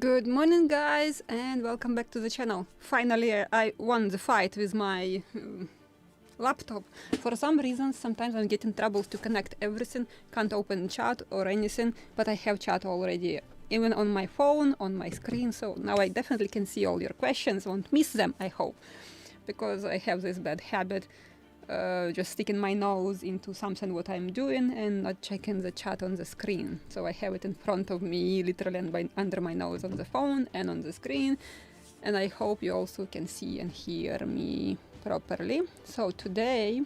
Good morning, guys, and welcome back to the channel. Finally, I won the fight with my laptop. For some reason, sometimes I'm getting troubles to connect everything, can't open chat or anything, but I have chat already, even on my phone, on my screen, so now I definitely can see all your questions, won't miss them, I hope, because I have this bad habit, just sticking my nose into something what I'm doing and not checking the chat on the screen. So I have it in front of me, literally and under my nose on the phone and on the screen, and I hope you also can see and hear me properly. So today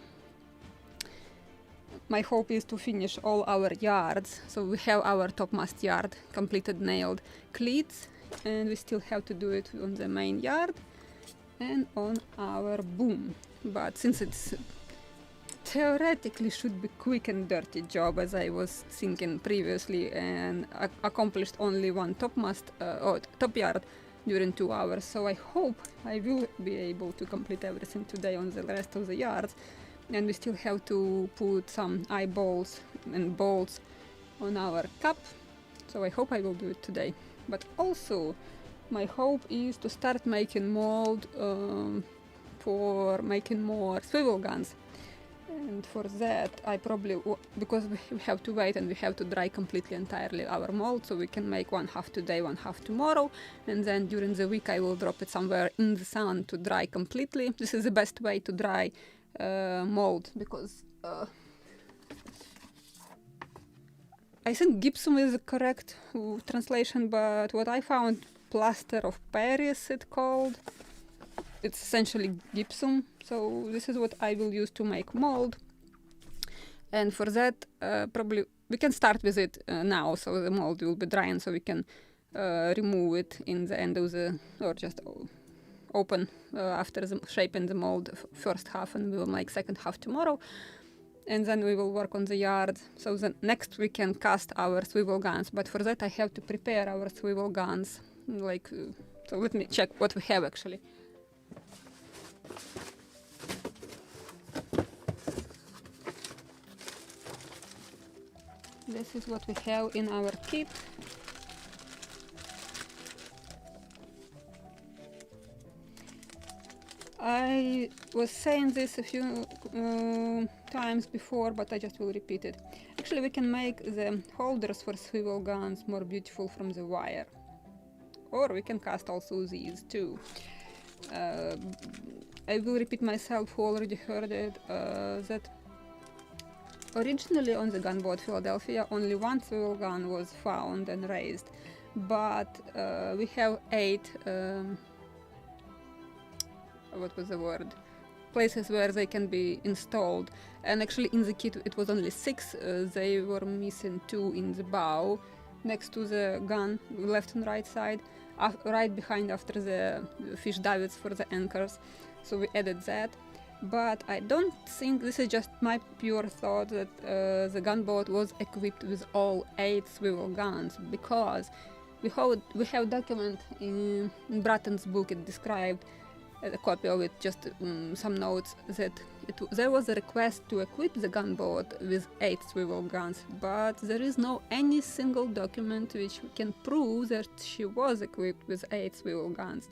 my hope is to finish all our yards. So we have our topmast yard completed, nailed cleats, and we still have to do it on the main yard and on our boom. But since it's theoretically should be quick and dirty job, as I was thinking previously, and accomplished only one topmast or top yard during 2 hours, so I hope I will be able to complete everything today on the rest of the yards. And we still have to put some eyeballs and bolts on our cup, so I hope I will do it today. But also my hope is to start making mold for making more swivel guns, and for that I probably, because we have to wait and we have to dry completely entirely our mold, so we can make one half today, one half tomorrow, and then during the week I will drop it somewhere in the sun to dry completely. This is the best way to dry mold, because I think gypsum is the correct translation, but what I found, plaster of Paris it's called. It's essentially gypsum, so this is what I will use to make mold. And for that, probably we can start with it now, so the mold will be drying, so we can remove it in the end of the, or just open after the shaping the mold first half, and we will make second half tomorrow. And then we will work on the yard, so then next we can cast our swivel guns. But for that I have to prepare our swivel guns, like, so let me check what we have actually. This is what we have in our kit. I was saying this a few times before, but I just will repeat it. Actually, we can make the holders for swivel guns more beautiful from the wire. Or we can cast also these too. I will repeat myself who already heard it, that originally on the Gunboat Philadelphia only one swivel gun was found and raised, but we have 8 what was the word, places where they can be installed, and actually in the kit it was only 6. They were missing 2 in the bow next to the gun, left and right side, right behind after the fish davits for the anchors, so we added that. But I don't think, this is just my pure thought, that the gunboat was equipped with all 8 swivel guns, because we have document in Bratten's book. It described a copy of it, just some notes, that there was a request to equip the gunboat with 8 swivel guns, but there is no any single document which can prove that she was equipped with 8 swivel guns.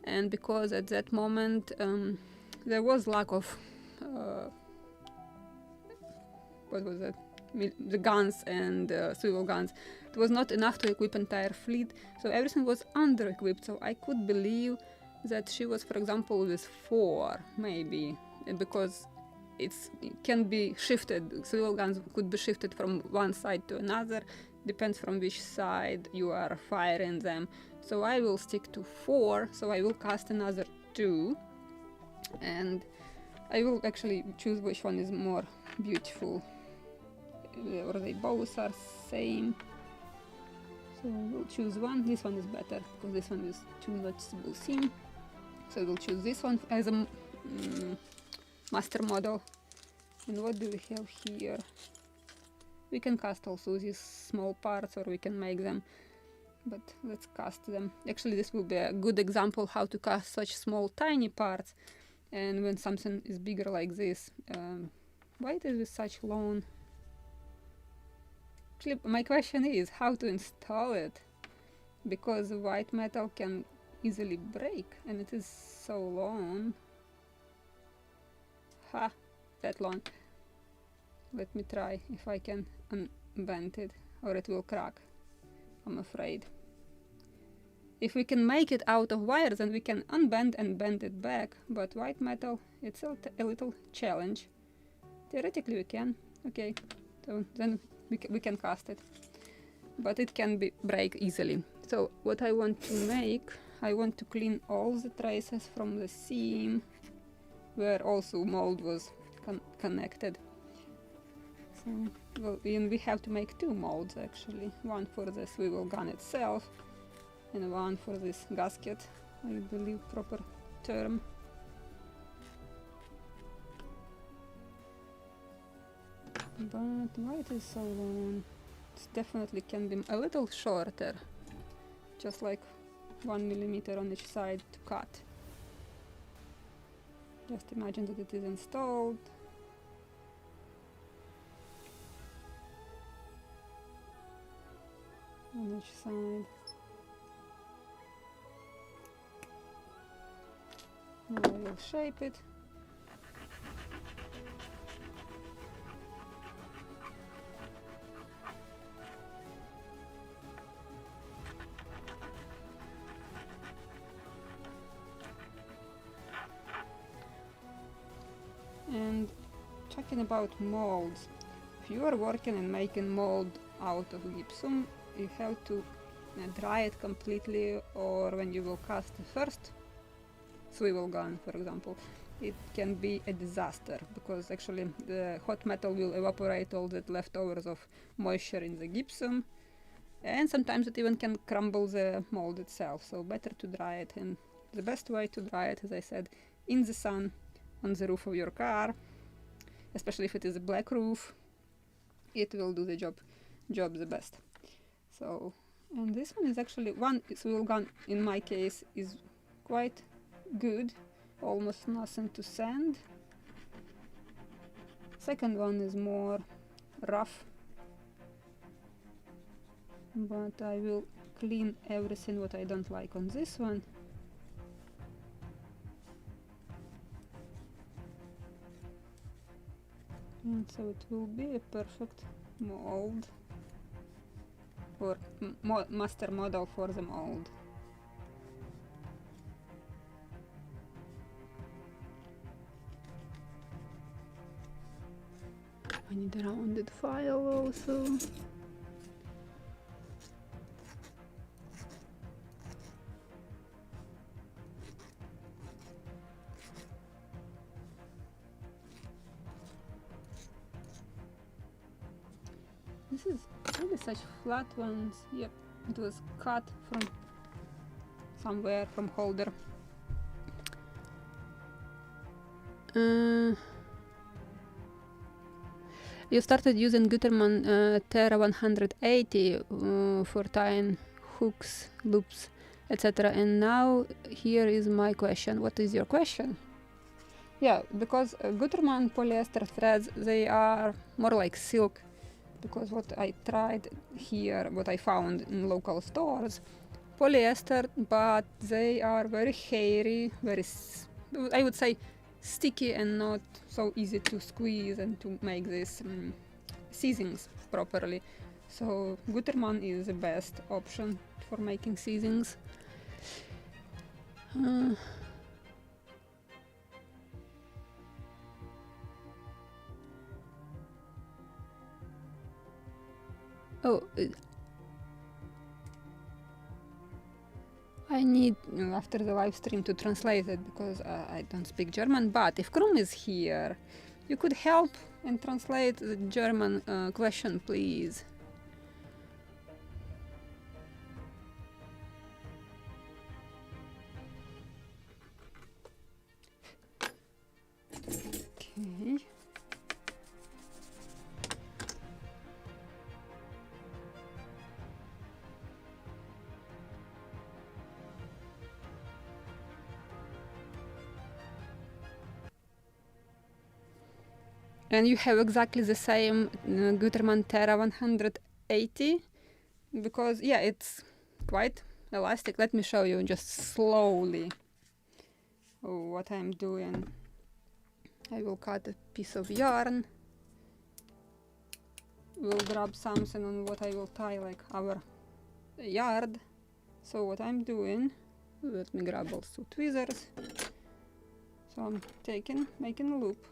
And because at that moment there was lack of what was it? The guns and swivel guns. It was not enough to equip entire fleet, so everything was under-equipped. So I could believe that she was, for example, with 4, maybe, because it can be shifted. Swivel guns could be shifted from one side to another, depends from which side you are firing them. So I will stick to 4, so I will cast another 2, and I will actually choose which one is more beautiful, or they both are same. So we'll choose one. This one is better because this one is 2 noticeable seam. So we'll choose this one as a master model. And what do we have here? We can cast also these small parts, or we can make them, but let's cast them. Actually, this will be a good example how to cast such small tiny parts. And when something is bigger like this, why it is with such long? Actually, my question is how to install it. because white metal can easily break, and it is so long. Ha! That long. Let me try if I can unbend it, or it will crack, I'm afraid. If we can make it out of wires, then we can unbend and bend it back, but white metal, it's a little challenge. Theoretically we can. Okay, so then we can cast it, but it can break easily. So what I want to make, I want to clean all the traces from the seam where also mold was connected. So, well, and we have to make two molds actually, one for the swivel gun itself and one for this gasket, I believe proper term. But why it is so long? It definitely can be a little shorter, just like 1 millimeter on each side to cut. Just imagine that it is installed. On each side. Now I will shape it. And talking about molds, if you are working and making mold out of gypsum, you have to dry it completely, or when you will cast the first swivel gun, for example, it can be a disaster, because actually the hot metal will evaporate all the leftovers of moisture in the gypsum, and sometimes it even can crumble the mold itself, so better to dry it. And the best way to dry it, as I said, in the sun, on the roof of your car, especially if it is a black roof, it will do the job the best. So, and this one is actually, one swivel gun in my case is quite good, almost nothing to sand. Second one is more rough, but I will clean everything what I don't like on this one. And so it will be a perfect mold, or master model for the mold. I need a rounded file also. This is really such flat ones. Yep, it was cut from somewhere, from holder. You started using Gutermann Terra 180 for tying hooks, loops, etc. And now here is my question. What is your question? Yeah, because Gutermann polyester threads, they are more like silk. Because what I tried here, what I found in local stores, polyester, but they are very hairy, very, I would say, sticky and not so easy to squeeze and to make these seasons properly. So Gutermann is the best option for making seasons. I need, after the live stream, to translate it, because I don't speak German, but if Krum is here, you could help and translate the German question, please. Okay. And you have exactly the same Gutermann Terra 180, because yeah, it's quite elastic. Let me show you just slowly what I'm doing. I will cut a piece of yarn. We'll grab something on what I will tie, like our yard. So what I'm doing, let me grab also tweezers. So I'm making a loop.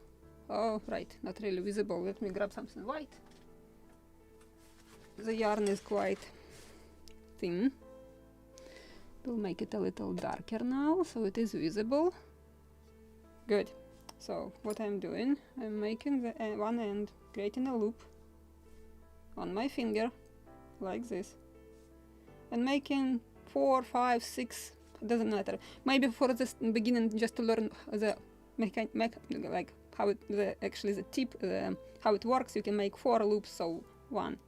Oh, right, not really visible. Let me grab something white. The yarn is quite thin. We'll make it a little darker now, so it is visible. Good. So what I'm doing, I'm making the one end, creating a loop on my finger, like this, and making 4, 5, 6, doesn't matter. Maybe for the beginning, just to learn the like how it actually the tip, how it works. You can make 4 loops. So 1,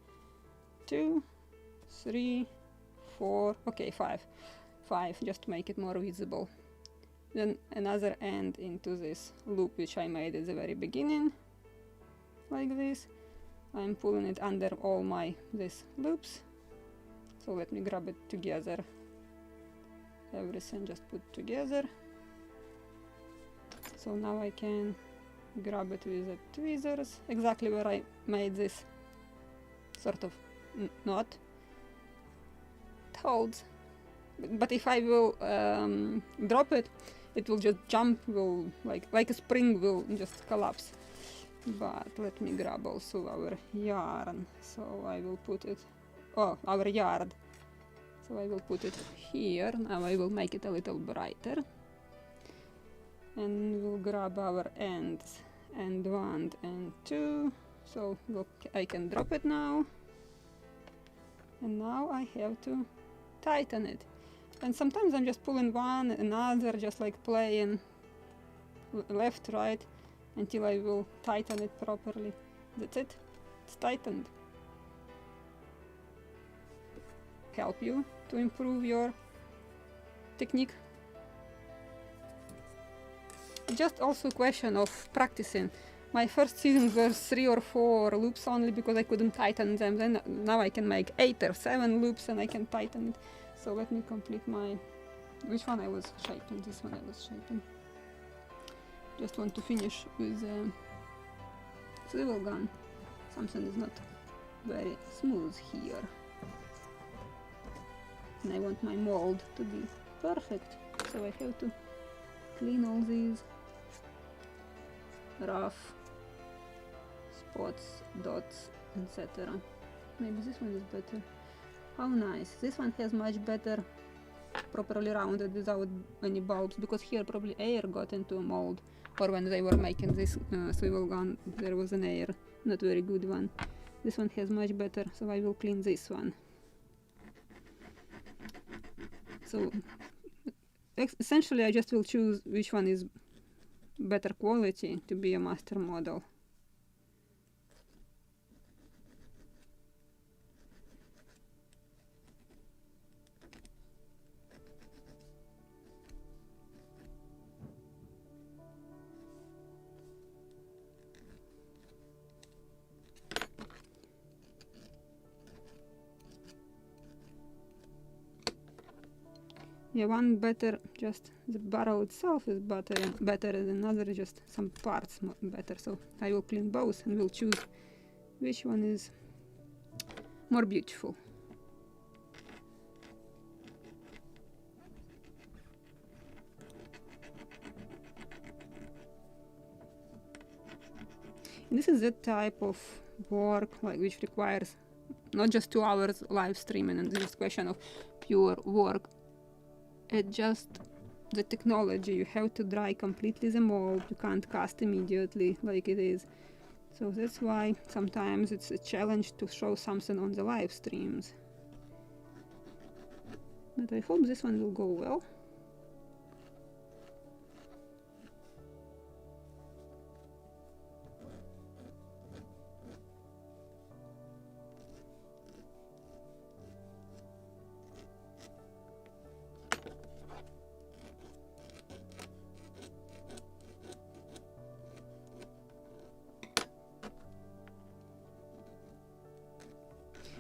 2, 3, 4. Okay, 5, just to make it more visible. Then another end into this loop which I made at the very beginning, like this. I'm pulling it under all these loops. So let me grab it together. Everything just put together. So now I can grab it with the tweezers, exactly where I made this sort of knot. It holds. But if I will drop it, it will just jump, will like a spring will just collapse. But let me grab also our yarn. So I will put it, our yard. So I will put it here. Now I will make it a little brighter. And we'll grab our ends, end 1 and 2. So I can drop it now. And now I have to tighten it. And sometimes I'm just pulling one, another, just like playing left, right, until I will tighten it properly. That's it. It's tightened. Help you to improve your technique. Just also a question of practicing. My first season was 3 or 4 loops only because I couldn't tighten them. Then now I can make 8 or 7 loops and I can tighten it. So let me complete my... Which one I was shaping? This one I was shaping. Just want to finish with the swivel gun. Something is not very smooth here. And I want my mold to be perfect. So I have to clean all these rough spots, dots, etc. Maybe this one is better. How nice. This one has much better, properly rounded without any bulbs, because here probably air got into a mold, or when they were making this swivel gun there was an air, not very good one. This one has much better, so I will clean this one. So essentially I just will choose which one is better quality to be a master model. Yeah, one better, just the barrel itself is better than another, just some parts better. So I will clean both and will choose which one is more beautiful. And this is the type of work which requires not just 2 hours live streaming and this question of pure work. It's just the technology. You have to dry completely the mold. You can't cast immediately like it is. So that's why sometimes it's a challenge to show something on the live streams. But I hope this one will go well.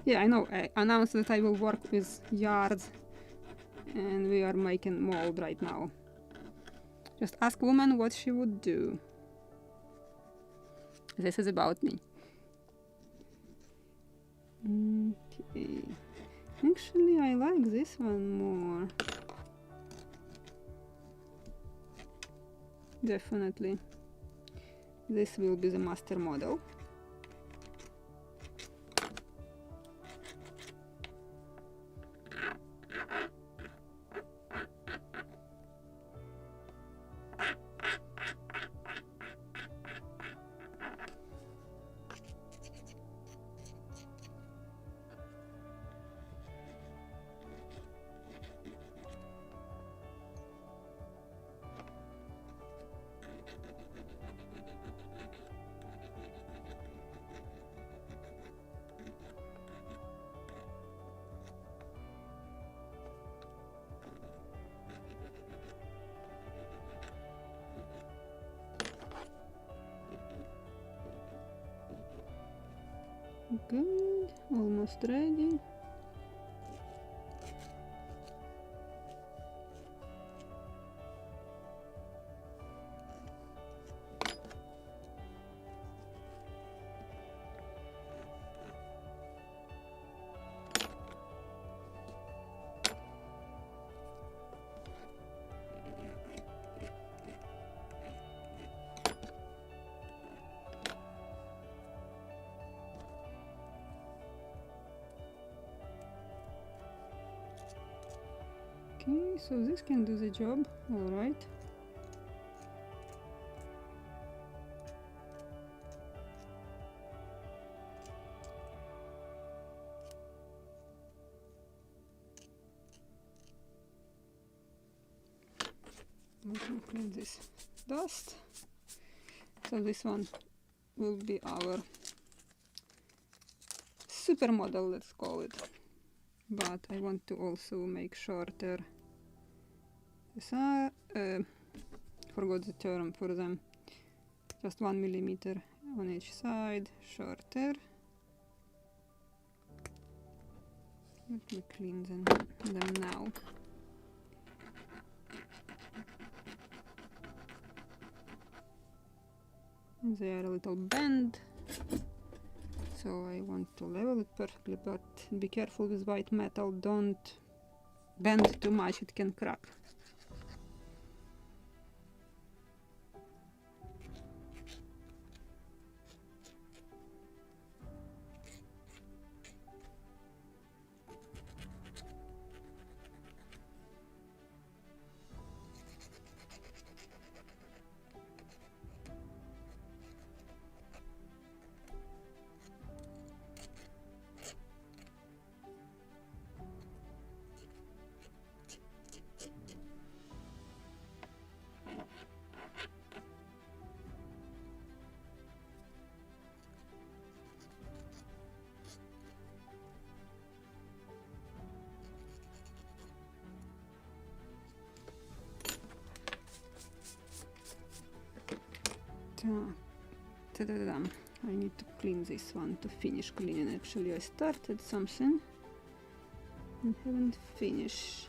Yeah, I know, I announced that I will work with yards and we are making mold right now. Just ask woman what she would do. This is about me. Okay. Actually, I like this one more. Definitely. This will be the master model. Good, almost ready. Okay, so this can do the job, alright. Let me clean this dust. So this one will be our supermodel, let's call it. But I want to also make shorter. Forgot the term for them. Just 1 millimeter on each side, shorter. Let me clean them now. They are a little bent, so I want to level it perfectly, but be careful with white metal, don't bend too much, it can crack. Ta-da-da-dam. I need to clean this one to finish cleaning. Actually, I started something and haven't finished.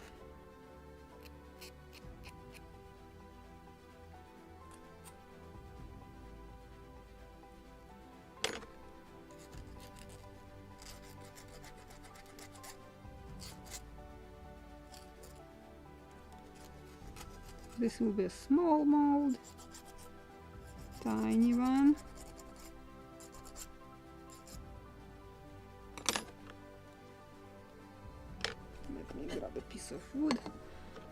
This will be a small mold. Tiny one. Let me grab a piece of wood.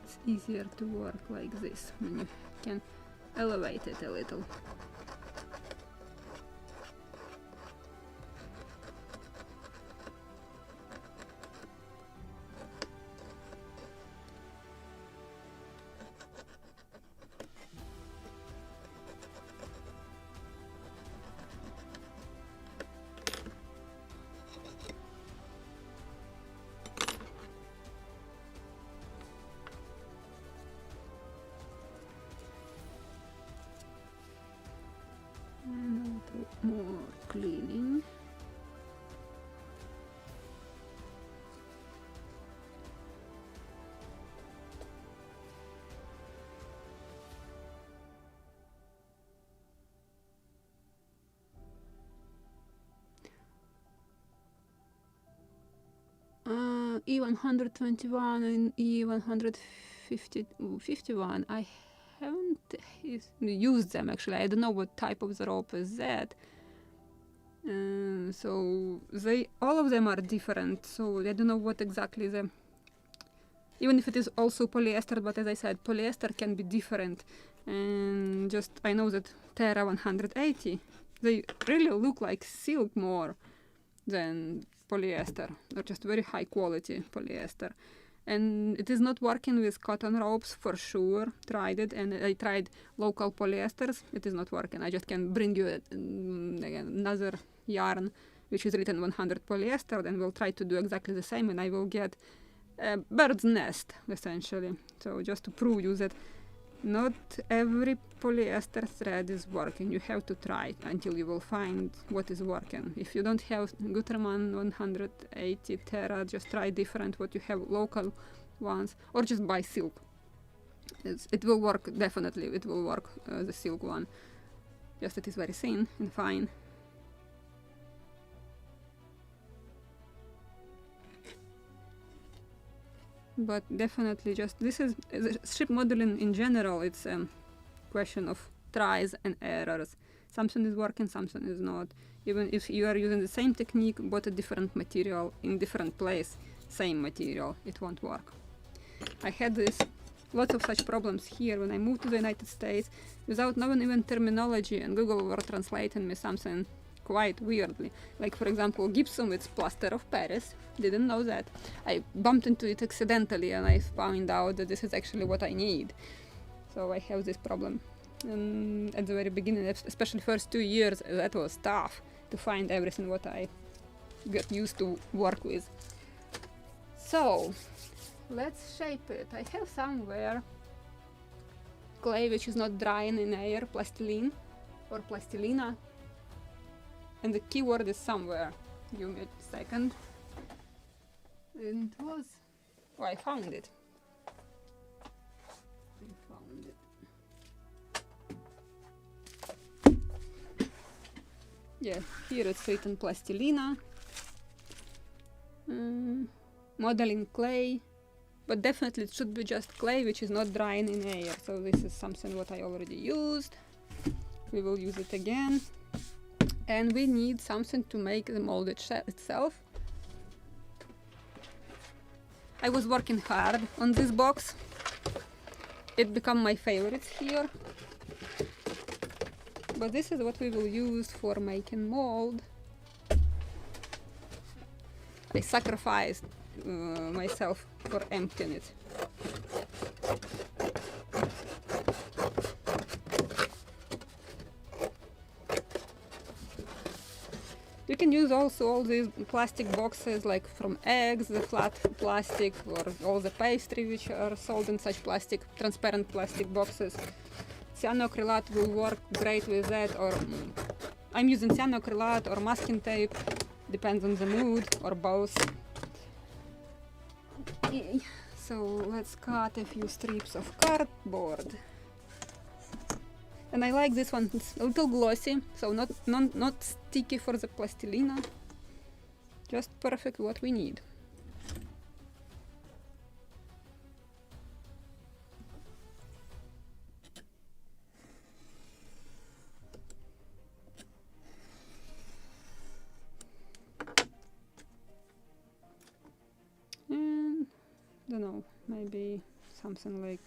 It's easier to work like this when you can elevate it a little. More cleaning. E121 and E151. I haven't used them actually. I don't know what type of the rope is that. So all of them are different. So I don't know what exactly even if it is also polyester, but as I said, polyester can be different. And just I know that Terra 180, they really look like silk more than polyester, or just very high quality polyester. And it is not working with cotton ropes for sure. Tried it, and I tried local polyesters. It is not working. I just can bring you again, another yarn which is written 100 polyester, then we'll try to do exactly the same, and I will get a bird's nest essentially. So just to prove you that not every polyester thread is working. You have to try until you will find what is working. If you don't have Gutermann 180 Terra, just try different what you have, local ones, or just buy silk. It will work, definitely it will work, the silk one. Just it is very thin and fine. But definitely just, this is ship modeling in general, it's a question of tries and errors. Something is working, something is not. Even if you are using the same technique but a different material in different place, same material, it won't work. I had lots of such problems here when I moved to the United States without knowing even terminology, and Google were translating me something quite weirdly. Like for example, gypsum, it's plaster of Paris. Didn't know that. I bumped into it accidentally and I found out that this is actually what I need. So I have this problem. And at the very beginning, especially first 2 years, that was tough to find everything what I got used to work with. So let's shape it. I have somewhere clay which is not drying in air, plastiline or plastilina. And the keyword is somewhere. Give me a second. And it was... Oh, I found it. Yeah, here it's written plastilina. Modeling clay. But definitely it should be just clay which is not drying in air. So this is something what I already used. We will use it again. And we need something to make the mold itself. I was working hard on this box. It became my favorites here. But this is what we will use for making mold. I sacrificed myself for emptying it. You can use also all these plastic boxes, like from eggs, the flat plastic, or all the pastry which are sold in such plastic, transparent plastic boxes. Cyanoacrylate will work great with that, or I'm using cyanoacrylate or masking tape, depends on the mood, or both. Okay, so let's cut a few strips of cardboard. And I like this one, it's a little glossy, so not sticky for the plastilina. Just perfect what we need. And, don't know, maybe something like...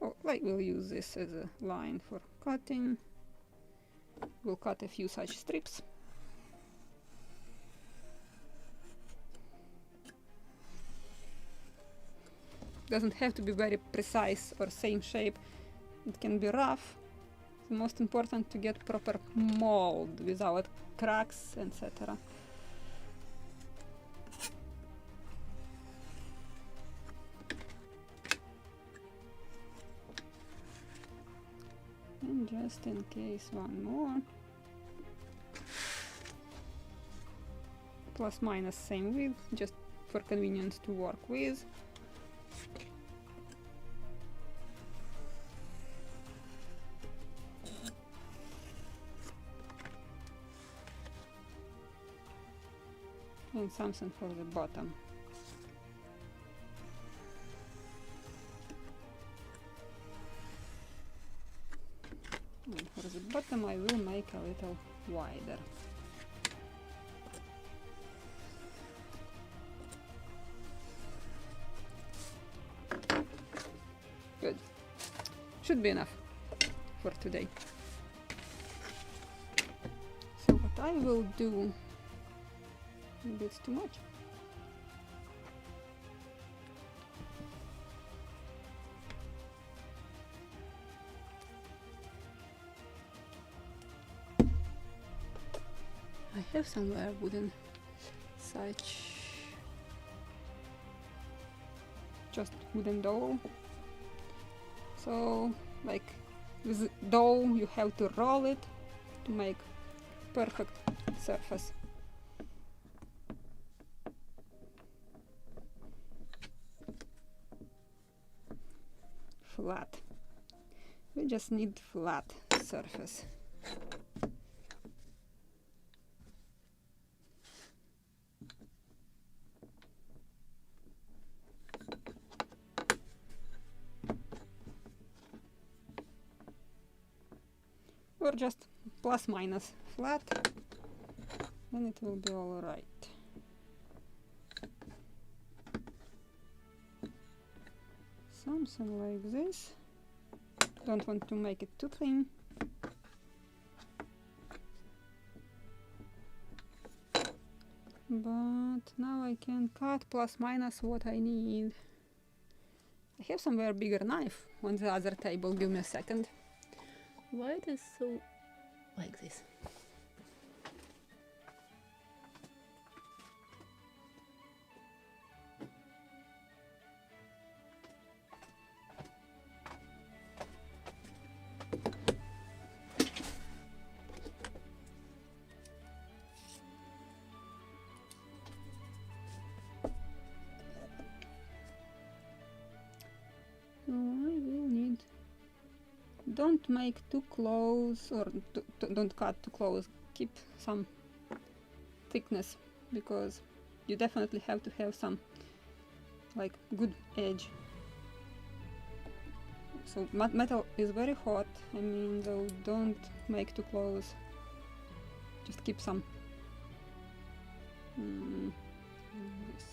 Oh, like we'll use this as a line for cutting. We'll cut a few such strips. Doesn't have to be very precise or same shape. It can be rough. The most important to get proper mold without cracks, etc. And just in case, one more. Plus minus same width, just for convenience to work with. And something for the bottom. And for the bottom I will make a little wider. Good. Should be enough for today. So what I will do, maybe it's too much. I have somewhere wooden such just wooden dough. So like with dough you have to roll it to make perfect surface. Flat. We just need flat surface. Or just plus minus flat, then it will be all right. Something like this. Don't want to make it too thin. But now I can cut plus minus what I need. I have somewhere bigger knife on the other table. Give me a second. Why it is so like this? So I will need. Don't make too close, or don't cut too close. Keep some thickness, because you definitely have to have some like good edge. So metal is very hot. I mean, though, don't make too close. Just keep some. This.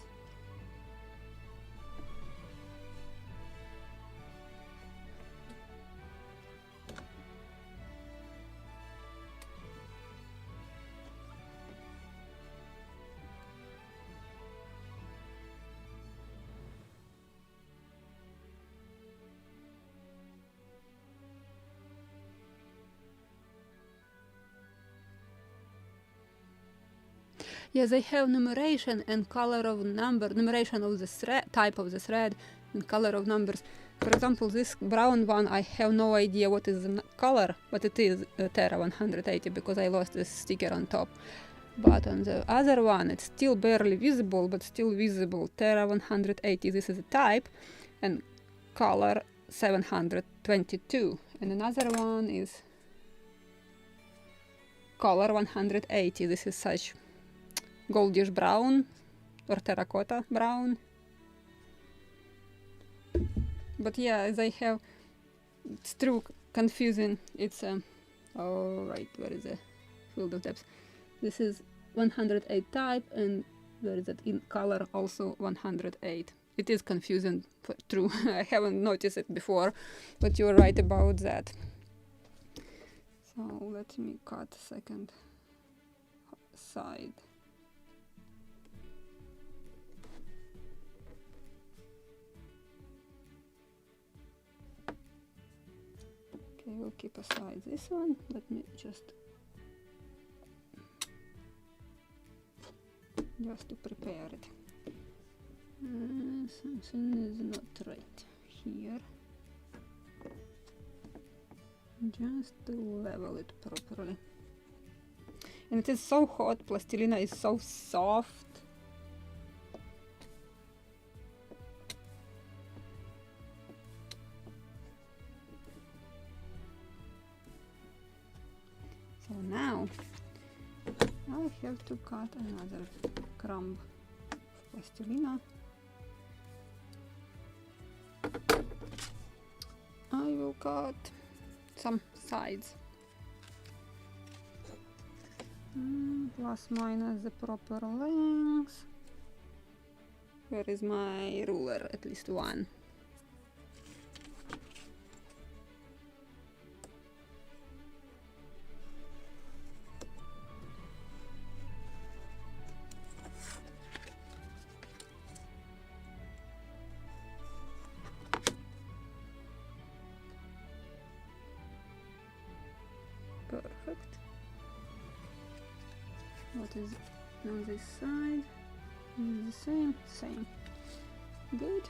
Yes, they have numeration and color of number, numeration of the thread, type of the thread, and color of numbers. For example, this brown one, I have no idea what is the color, but it is Terra 180 because I lost this sticker on top. But on the other one, it's still barely visible, but still visible. Terra 180, this is a type, and color 722. And another one is color 180. This is such goldish brown or terracotta brown. But yeah, they have, it's true confusing. It's oh right, where is the field of depth? This is 108 type, and where is it in color also 108. It is confusing, true. I haven't noticed it before, but you're right about that. So let me cut second side. Okay, we'll keep aside this one. Let me just to prepare it. Something is not right here. Just to level it properly. And it is so hot, plastilina is so soft. So now I have to cut another crumb of plastilina. I will cut some sides. Plus minus the proper length. Where is my ruler? At least one. Perfect. What is on this side? The same, same. Good.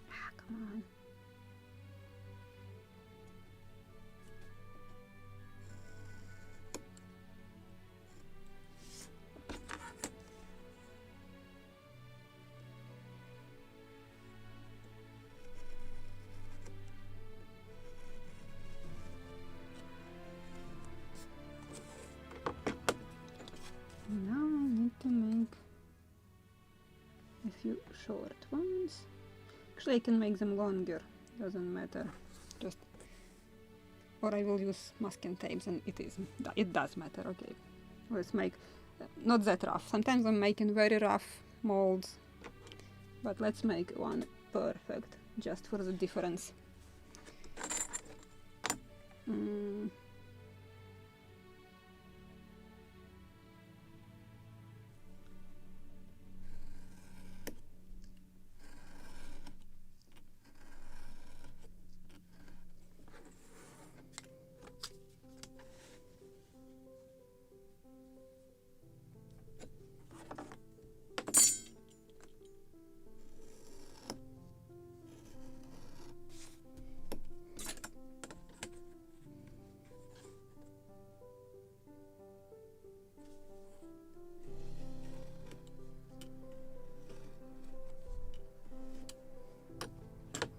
Ah, come on. Now I need to make a few short ones. Actually, I can make them longer, doesn't matter. Just, or I will use masking tapes, and it does matter. Okay, let's make not that rough. Sometimes I'm making very rough molds, but let's make one perfect just for the difference.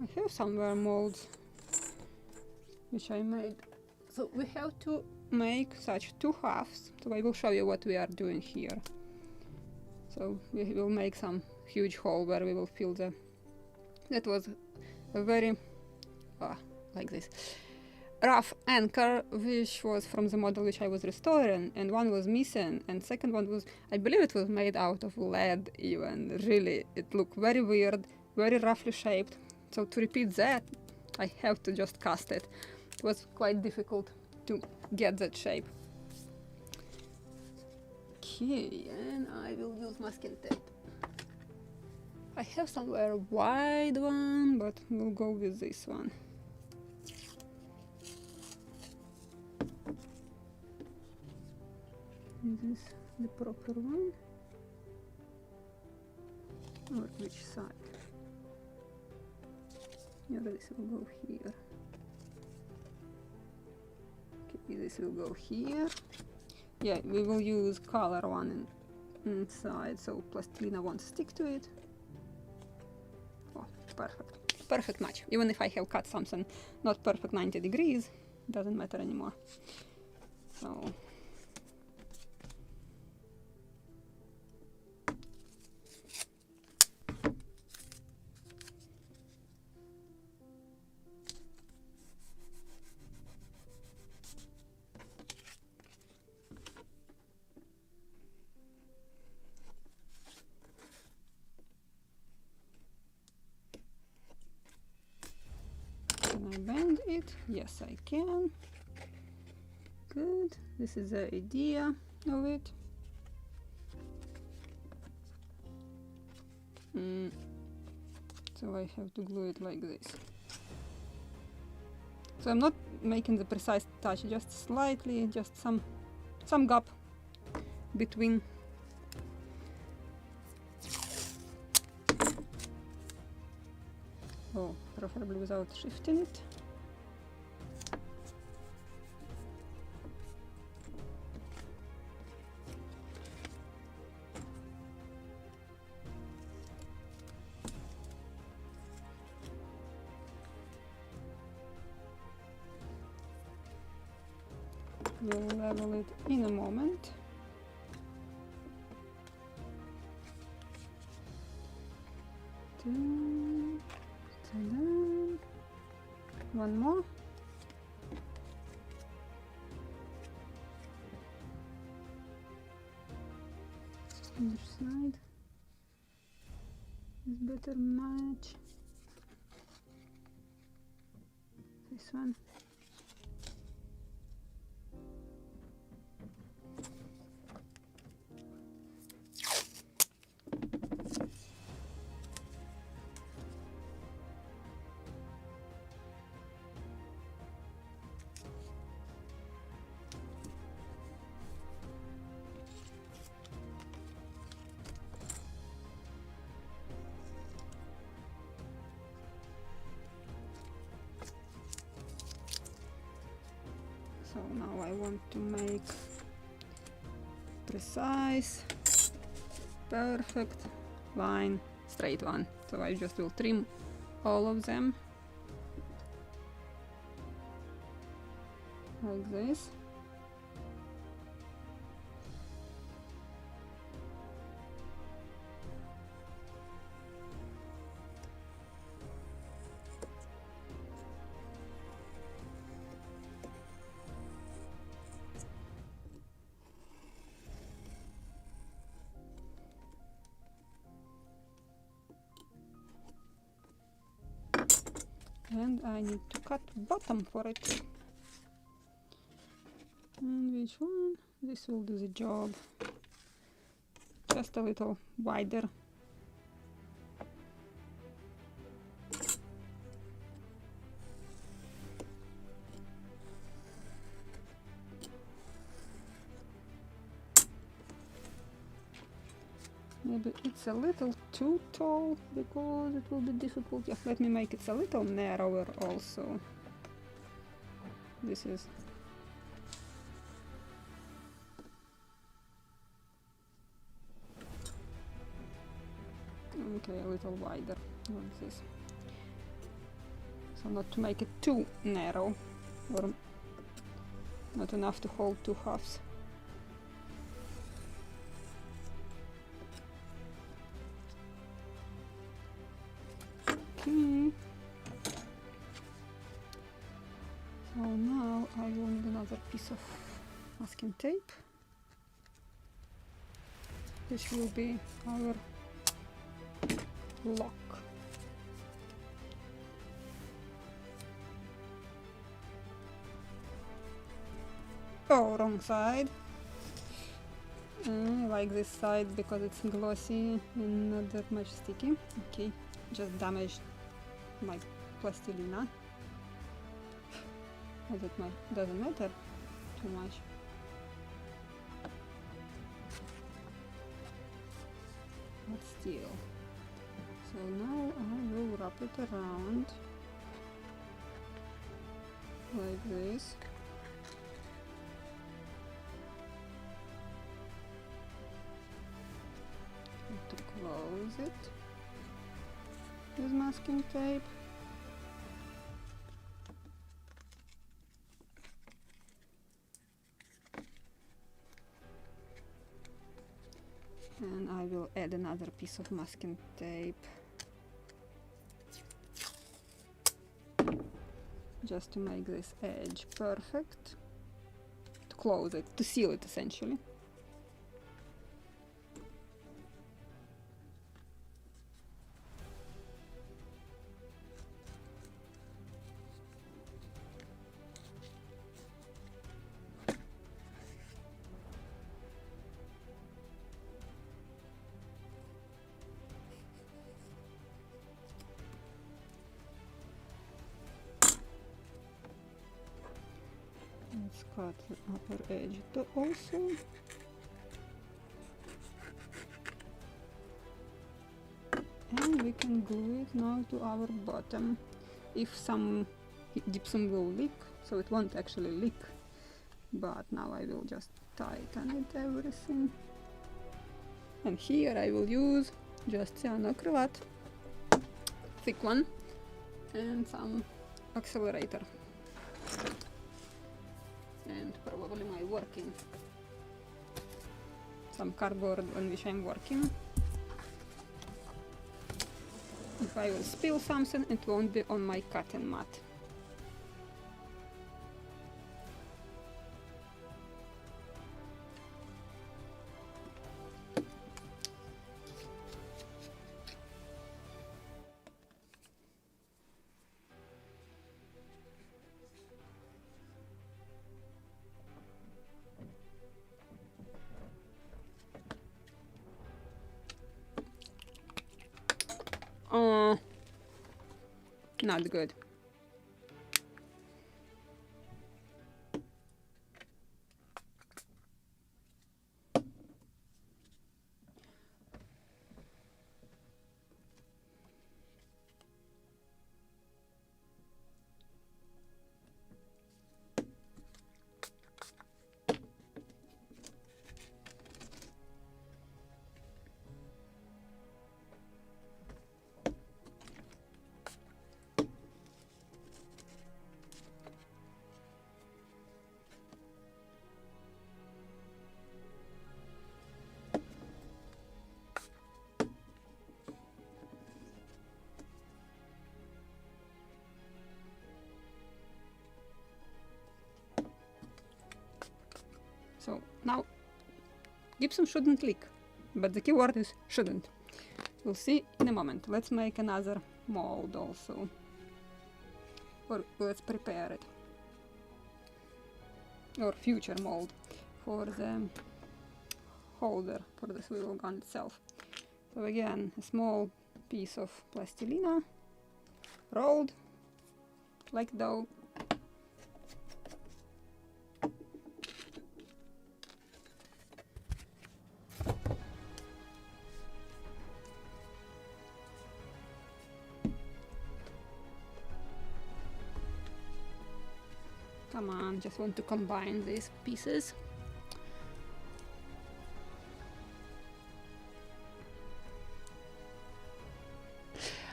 I have somewhere molds which I made. So we have to make such two halves. So I will show you what we are doing here. So we will make some huge hole where we will fill the... That was a very... like this. Rough anchor, which was from the model which I was restoring, and one was missing, and second one was... I believe it was made out of lead even. Really, it looked very weird, very roughly shaped. So to repeat that, I have to just cast it. It was quite difficult to get that shape. Okay, and I will use masking tape. I have somewhere a wide one, but we'll go with this one. Is this the proper one? Or which side? Yeah, this will go here. Okay, this will go here. Yeah, we will use color one inside, so plastilina won't stick to it. Oh, perfect. Perfect match. Even if I have cut something not perfect 90 degrees, doesn't matter anymore. So... Can I bend it? Yes, I can. Good. This is the idea of it. So I have to glue it like this. So I'm not making the precise touch, just slightly, just some gap between. Oh, preferably without shifting it. We'll level it in a moment. Dun, dun. One more. Other side is better match. This one. So now I want to make precise, perfect line, straight one. So I just will trim all of them like this. And I need to cut bottom for it. And which one? This will do the job. Just a little wider. Maybe it's a little too tall because it will be difficult. Yeah, let me make it a little narrower also. This is okay, a little wider like this. So not to make it too narrow or not enough to hold two halves. Okay. So now I will need another piece of masking tape, which will be our lock. Oh, wrong side. I like this side because it's glossy and not that much sticky. Okay, just damaged my plastilina. Doesn't matter too much. But still. So now I will wrap it around like this. To close it with masking tape. And I will add another piece of masking tape just to make this edge perfect, to close it, to seal it essentially. Let's cut the upper edge also. And we can glue it now to our bottom. If some gypsum will leak, so it won't actually leak, but now I will just tighten it everything. And here I will use just cyanoacrylate, thick one, and some accelerator. And probably my working, some cardboard on which I'm working. if I will spill something, it won't be on my cutting mat. Not good. So now gypsum shouldn't leak, but the key word is shouldn't. We'll see in a moment. Let's make another mold also, or let's prepare it, or future mold for the holder for the swivel gun itself. So again, a small piece of plastilina rolled like dough. Come on, just want to combine these pieces.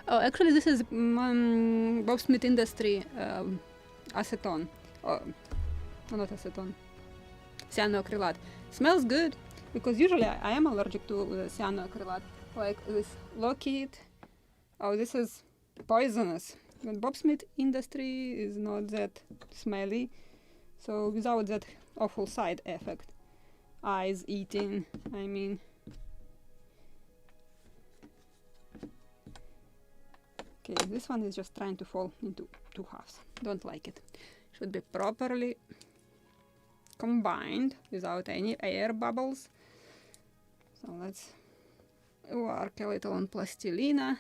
Oh, actually this is Bobsmith Industry acetone. Oh, not acetone. Cyanoacrylate. Smells good, because usually I am allergic to cyanoacrylate. Like this Lockheed. Oh, this is poisonous. But Bobsmith Industry is not that smelly, so without that awful side effect. Eyes eating, I mean. Okay, this one is just trying to fall into two halves. Don't like it. Should be properly combined without any air bubbles. So let's work a little on plastilina.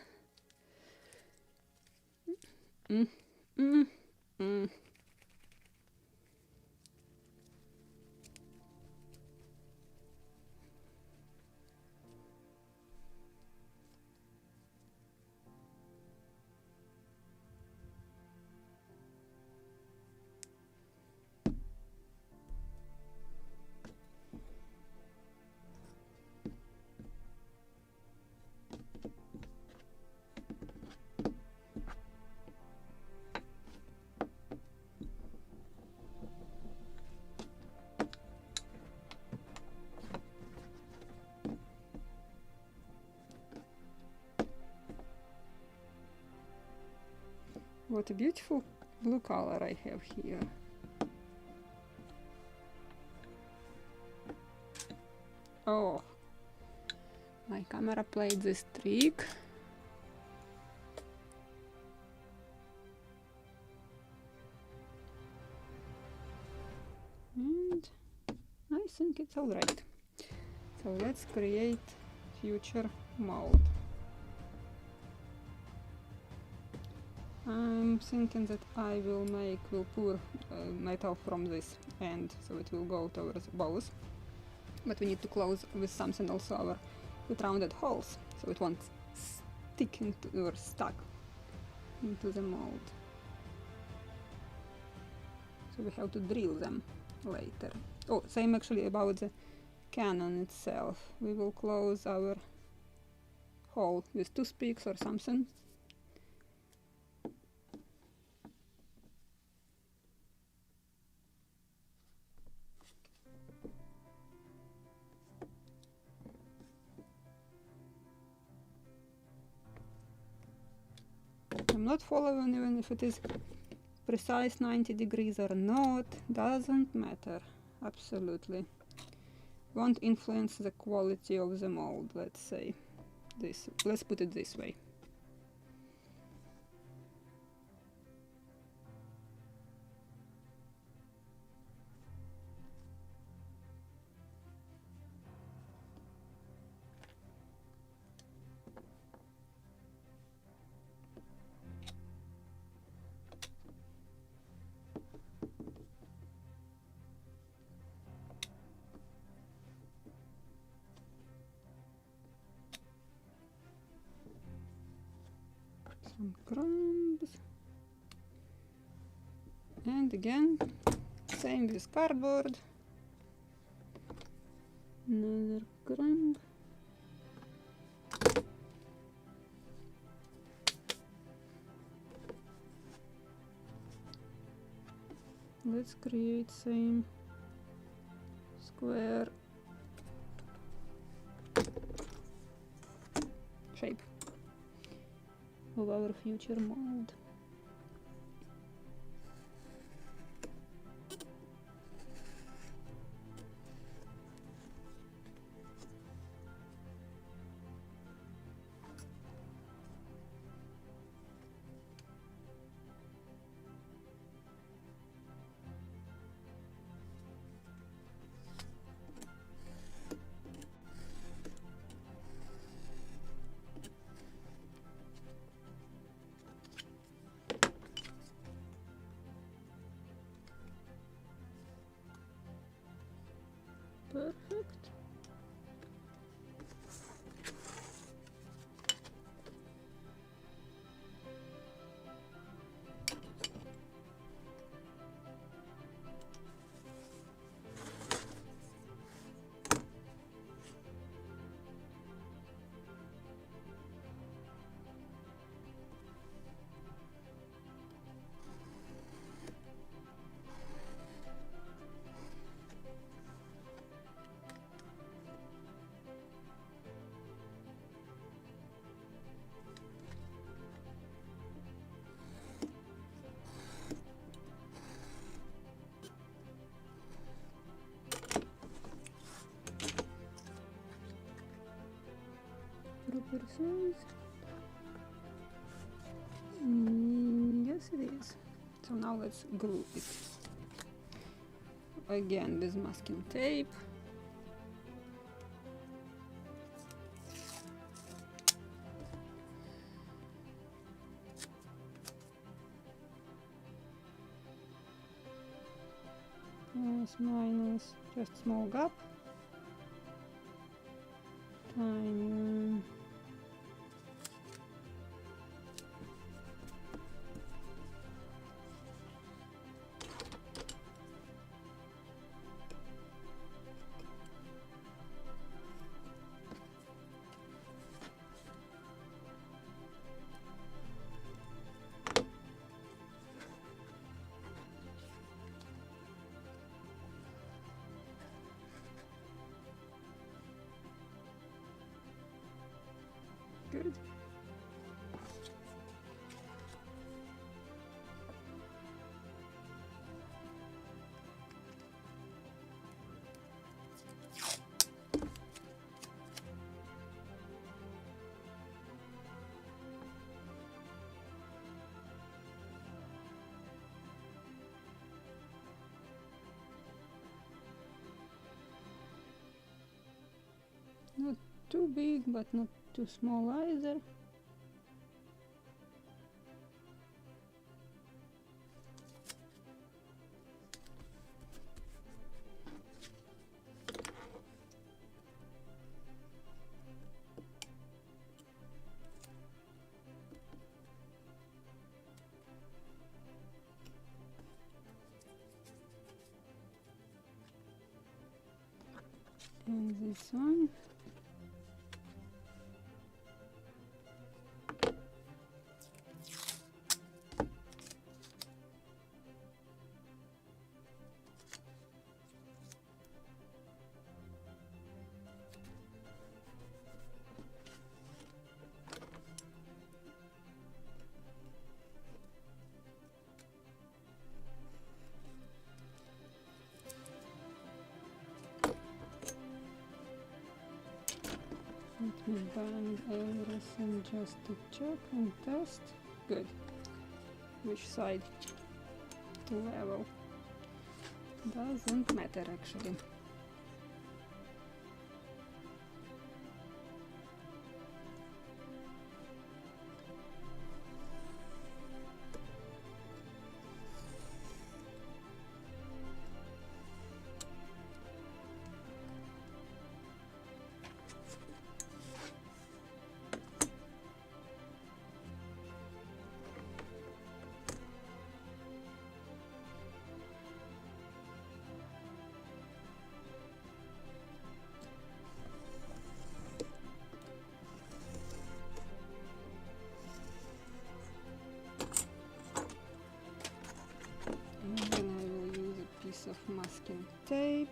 What a beautiful blue color I have here. Oh, my camera played this trick. And I think it's all right. So let's create future mold. I'm thinking that I will pour metal from this end, so it will go towards both. But we need to close with something also with rounded holes, so it won't stick into or stuck into the mold. So we have to drill them later. Oh, same actually about the cannon itself. We will close our hole with toothpicks or something. not following, even if it is precise 90 degrees or not, doesn't matter, absolutely. Won't influence the quality of the mold, let's say. Let's put it this way. Some crumbs. And again, same with cardboard. Another crumb. Let's create same square shape of our future mold. Perfect. Proper size. Yes, it is. So now let's glue it again with masking tape. Plus minus just small gap. Tiny. Good. Not too big, but not too small either. And this one. Let me bend everything just to check and test. Good. Which side to level? Doesn't matter actually. Of masking tape.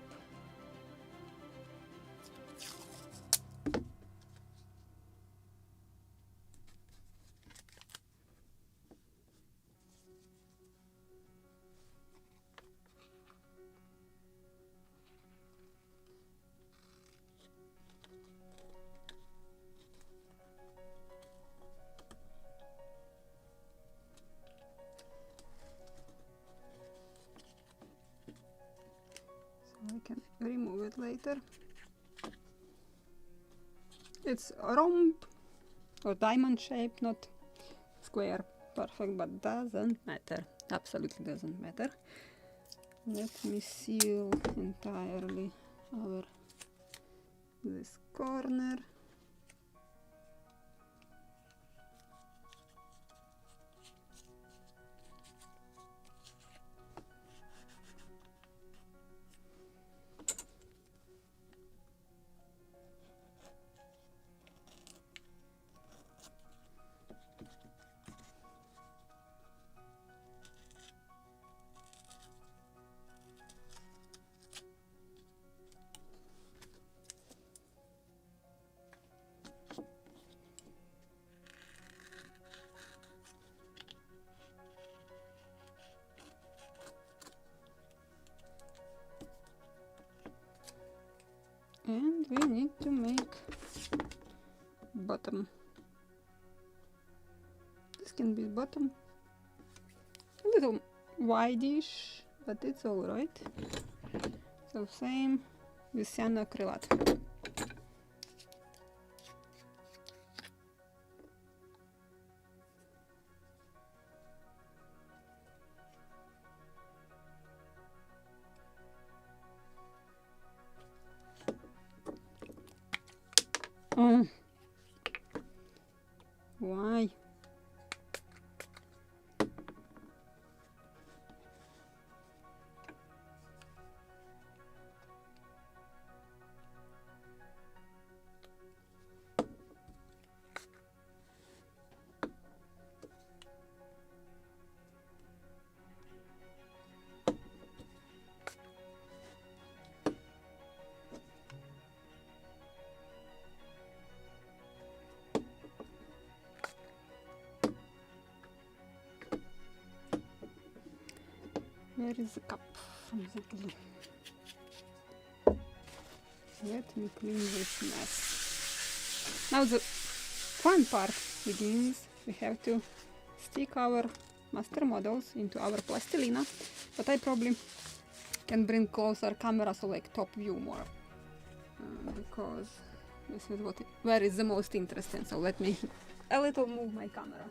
I can remove it later. It's a rhomb or diamond shape, not square. Perfect, but doesn't matter. Absolutely doesn't matter. Let me seal entirely this corner. And we need to make bottom. This can be bottom. A little wideish, but it's alright. So same with cyanoacrylate. Oh, why? Where is the cup from the glue? Let me clean this mess. Now the fun part begins. We have to stick our master models into our plastilina, but I probably can bring closer camera so like top view more, because this is where is the most interesting. So let me a little move my camera.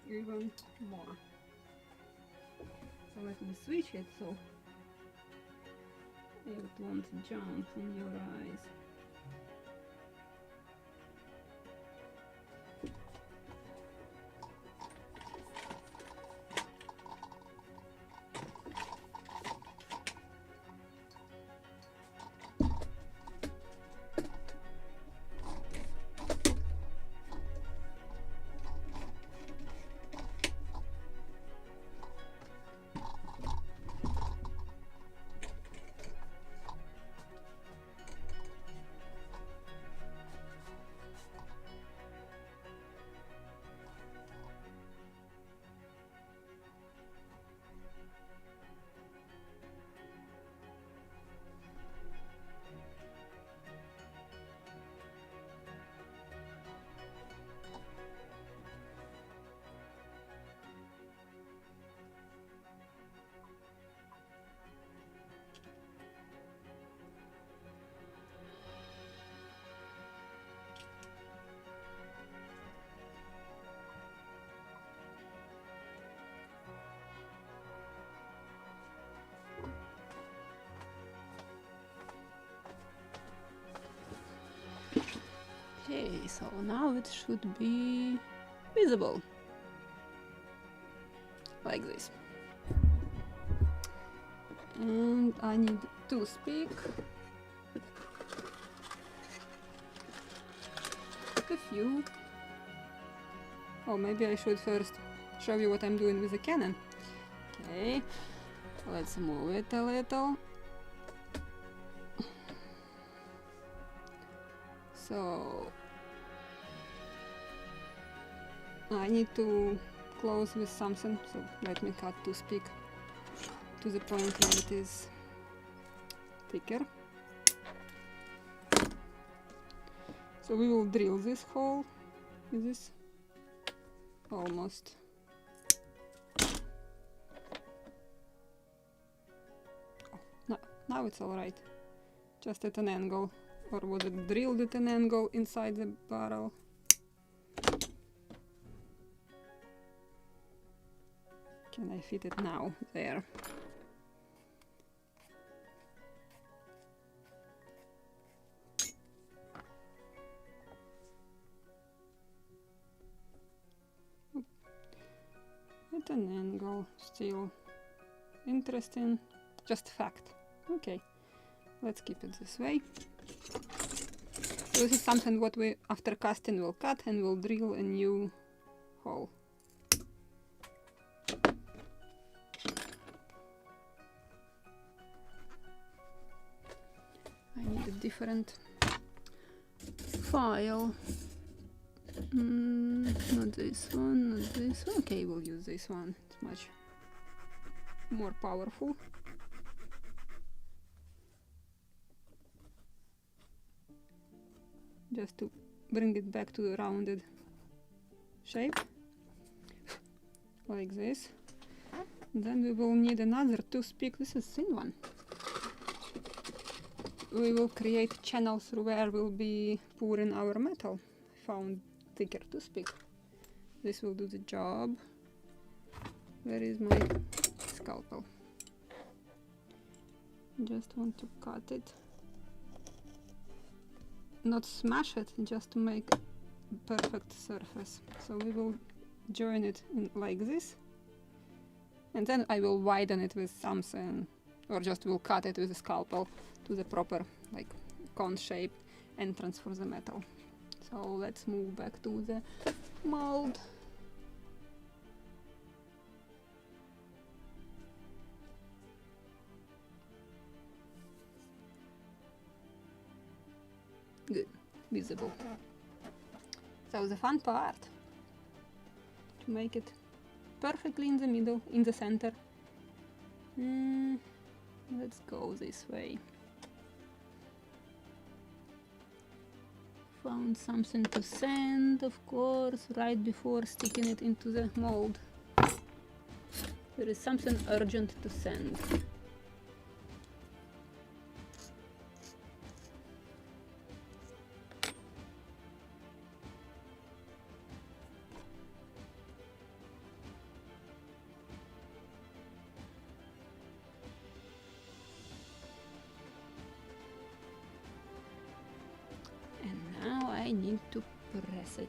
Even more. So let me switch it so it won't jump in your eyes. Okay, so now it should be visible. Like this. And I need toothpick. A few. Oh, maybe I should first show you what I'm doing with the cannon. Okay, let's move it a little. So I need to close with something, so let me cut toothpick to the point where it is thicker. So we will drill this hole. Is this almost? Oh, no, now it's all right. Just at an angle. Or was it drilled at an angle inside the barrel? Can I fit it now? There. At an angle, still interesting. Just fact. Okay, let's keep it this way. So this is something what we, after casting, will cut and will drill a new hole. I need a different file. Not this one, not this one. Okay, we'll use this one. It's much more powerful. Just to bring it back to the rounded shape, like this. Then we will need another toothpick. This is thin one. We will create channels through where we'll be pouring our metal. I found thicker toothpick. This will do the job. Where is my scalpel? Just want to cut it. Not smash it, just to make a perfect surface. So we will join it in like this, and then I will widen it with something, or just will cut it with a scalpel to the proper like cone shaped entrance for the metal. So let's move back to the mold. Good, visible. So the fun part, to make it perfectly in the middle, in the center. Let's go this way. Found something to sand, of course, right before sticking it into the mold. There is something urgent to sand. I need to press it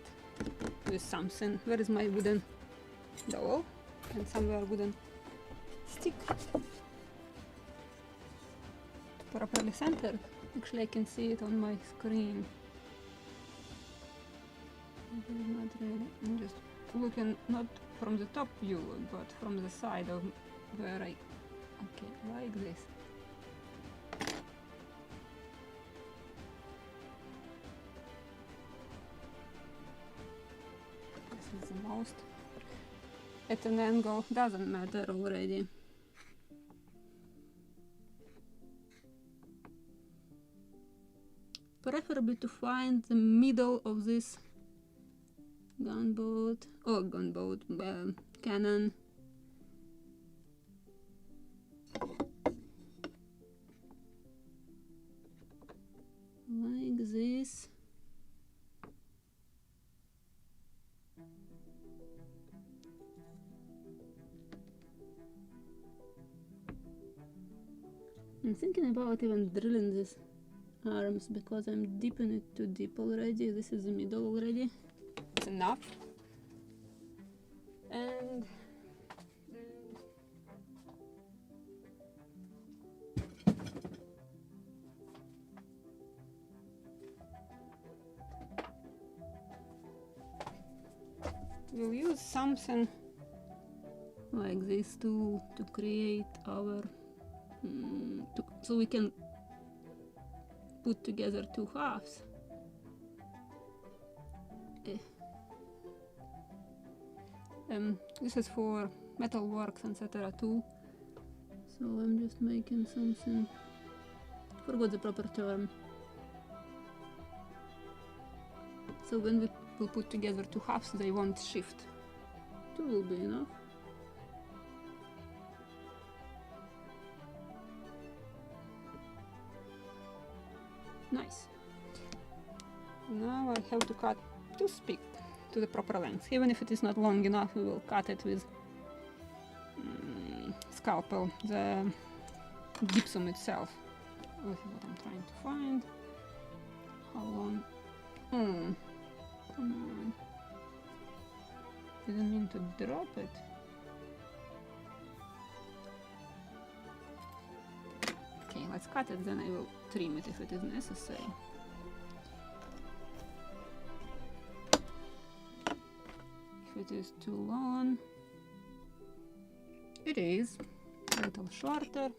with something. Where is my wooden dowel? And somewhere wooden stick. Properly centered. Actually, I can see it on my screen. Not really. I'm just looking not from the top view, but from the side of where I. Okay, like this. Is the most at an angle, doesn't matter already. Preferably to find the middle of this gunboat, cannon. Like this. I'm thinking about even drilling this arms because I'm dipping it too deep already. This is the middle already. It's enough. And we'll use something like this to create our so we can put together two halves. This is for metalworks, etc. too. So I'm just making something. Forgot the proper term. So when we will put together two halves, they won't shift. Two will be enough. Nice. Now I have to cut toothpick to the proper length. Even if it is not long enough, we will cut it with scalpel, the gypsum itself. This is what I'm trying to find. How long? Come on. Didn't mean to drop it. Okay, let's cut it, then I will trim it if it is necessary. If it is too long, it is a little shorter.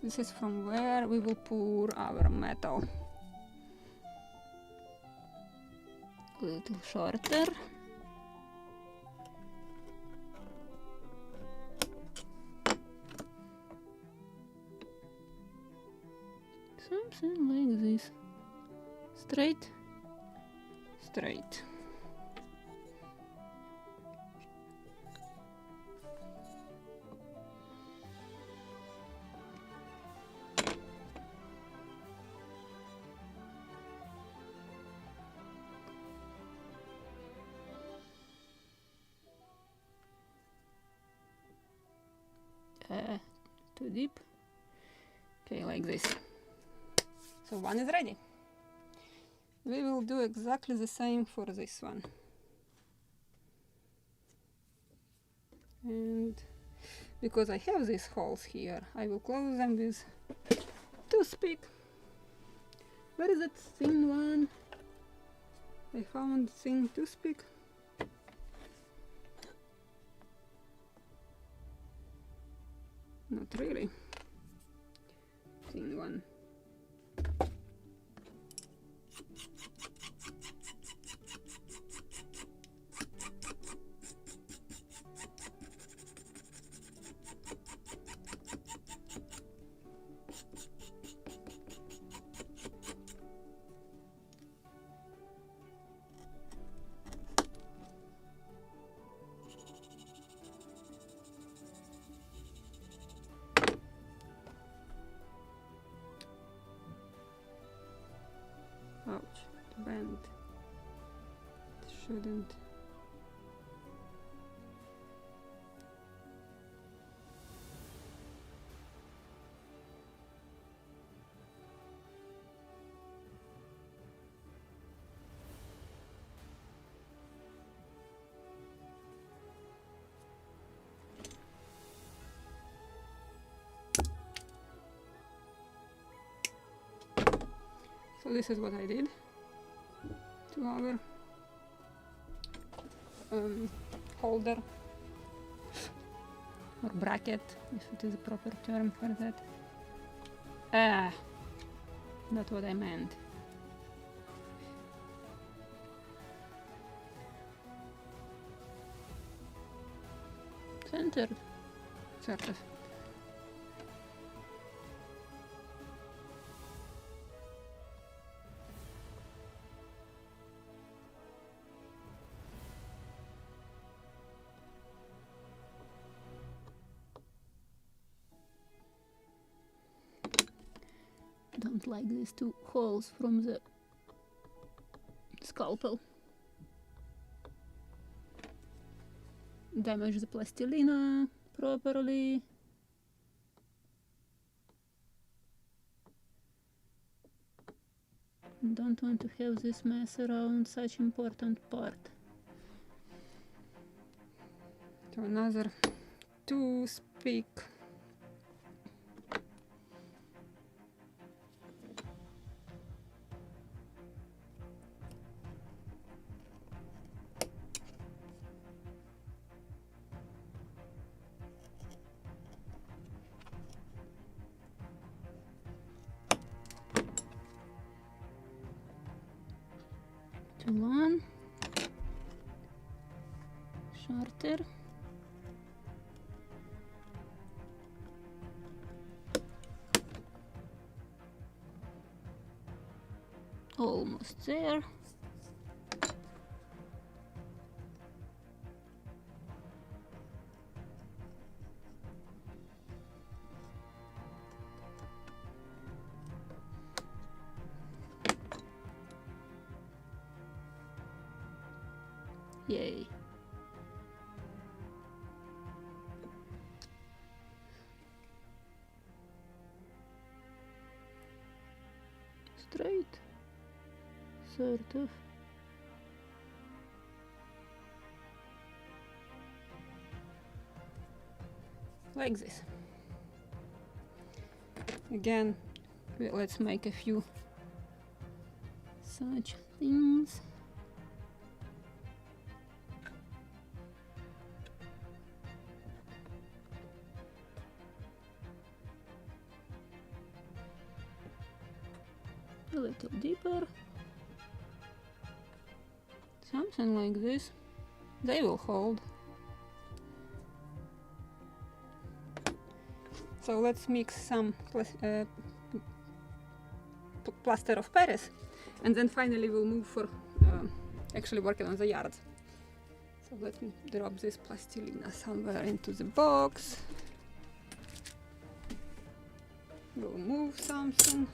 This is from where we will pour our metal. A little shorter. Something like this. Straight, straight. Too deep. Okay, like this. So one is ready. We will do exactly the same for this one. And because I have these holes here, I will close them with toothpick. Where is that thin one? I found thin toothpick. Not really. Thin one. Ouch, bend. It shouldn't. So this is what I did to our holder or bracket, if it is a proper term for that. Not what I meant. Centered, sort of. Don't like these two holes from the scalpel. Damage the plastilina properly. Don't want to have this mess around such important part. So another toothpick. Too long, shorter. Almost there. Yay. Straight, sort of. Like this. Again, let's make a few such things. A little deeper. Something like this. They will hold. So let's mix some plaster of Paris, and then finally we'll move for actually working on the yards. So let me drop this plastilina somewhere into the box. We'll move something.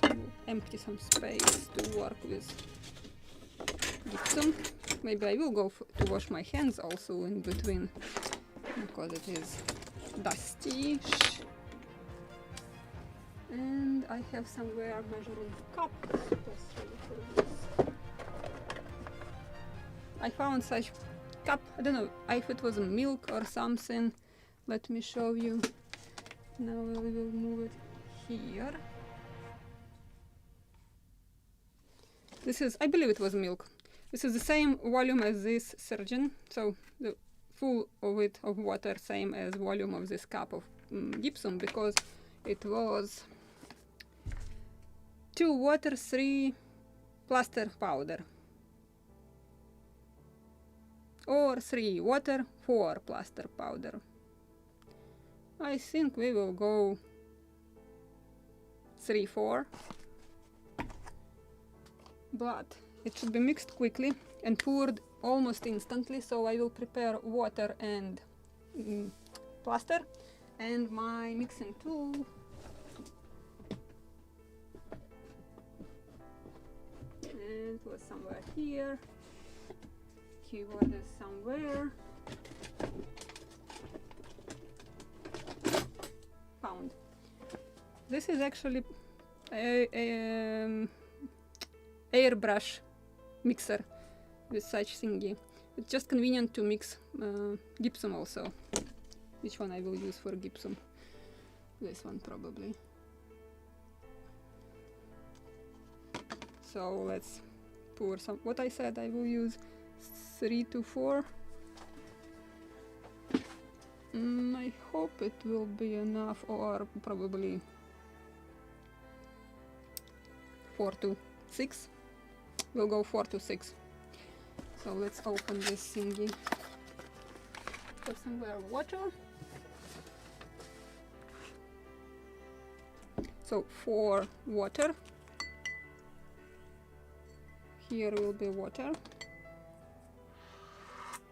We'll empty some space to work with gypsum. Maybe I will go to wash my hands also in between, because it is dusty. And I have somewhere measuring cup. I found such cup. I don't know if it was milk or something. Let me show you. Now we will move it here. This is, I believe it was milk. This is the same volume as this SYREN, so the full of it of water, same as volume of this cup of gypsum, because it was 2 water, 3 plaster powder, or 3 water, 4 plaster powder. I think we will go 3-4. But it should be mixed quickly and poured almost instantly, so I will prepare water and plaster and my mixing tool. And it was somewhere here. Keyboard is somewhere. Found. This is actually a airbrush mixer with such thingy. It's just convenient to mix gypsum also. Which one I will use for gypsum? This one probably. So let's pour some. What I said, I will use 3 to 4. I hope it will be enough, or probably 4 to 6. We'll go 4 to 6. So let's open this thingy. Put somewhere water. So 4 water. Here will be water.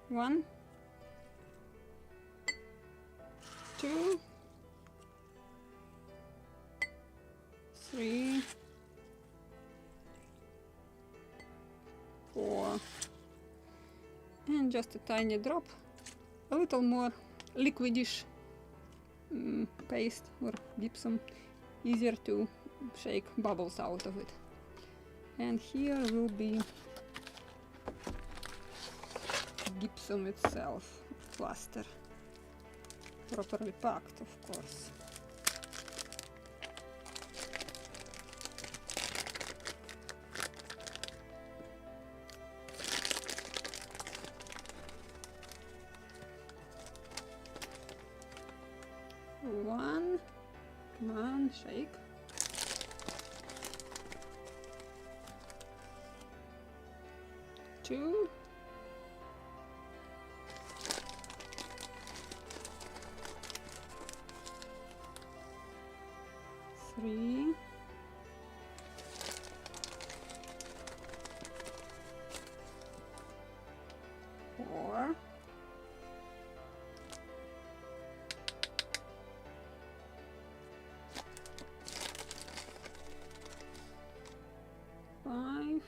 1, 2, 3, 4, and just a tiny drop, a little more liquidish paste or gypsum, easier to shake bubbles out of it. And here will be gypsum itself, plaster, properly packed, of course. One, come on, shake. Two. Three. Four. 5.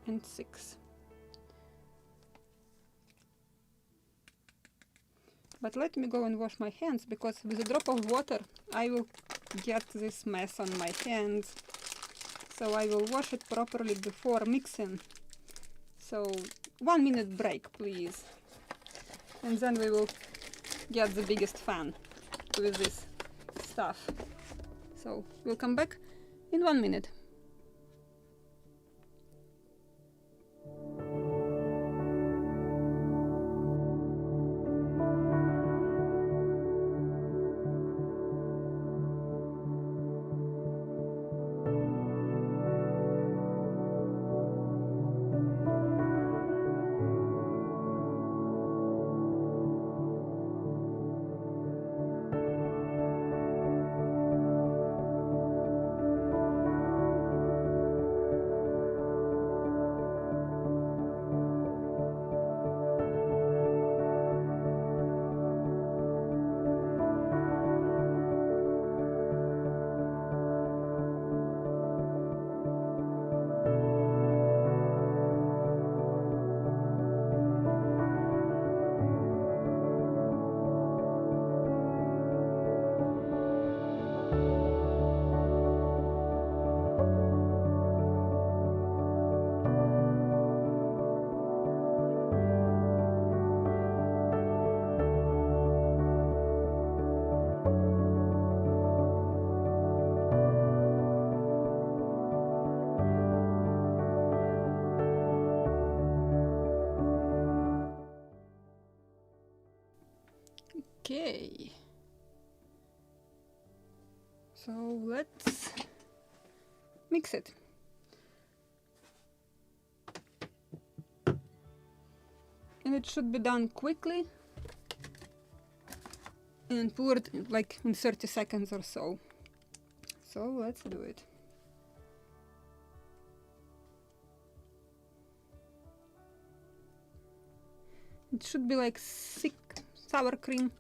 And 6. But let me go and wash my hands, because with a drop of water I will get this mess on my hands. So I will wash it properly before mixing. So 1 minute break, please. And then we will get the biggest fun with this stuff. So we'll come back in 1 minute. Okay, so let's mix it. And it should be done quickly and poured like in 30 seconds or so. So let's do it. It should be like thick sour cream.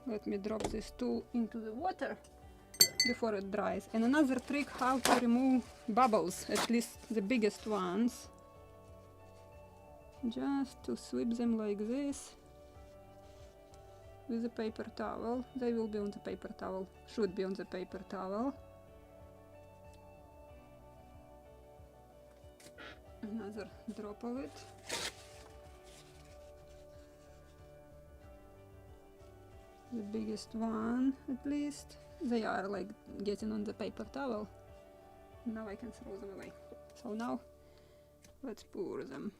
Let me drop this tool into the water before it dries. And another trick how to remove bubbles, at least the biggest ones. Just to sweep them like this with a paper towel. They will be on the paper towel, should be on the paper towel. Another drop of it. The biggest one, at least. They are like getting on the paper towel. Now I can throw them away. So now let's pour them.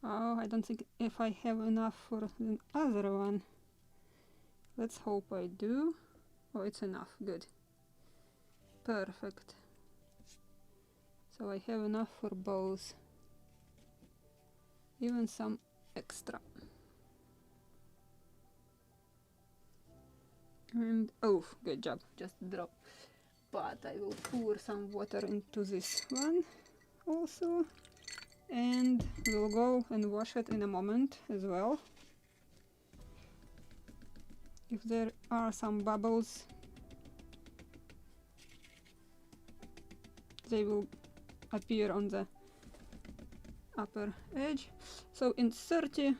Oh, I don't think if I have enough for the other one. Let's hope I do. Oh, it's enough. Good. Perfect. So I have enough for both. Even some extra. And oh, good job. Just drop. But I will pour some water into this one also. And we'll go and wash it in a moment as well. If there are some bubbles, they will appear on the upper edge. So in 30,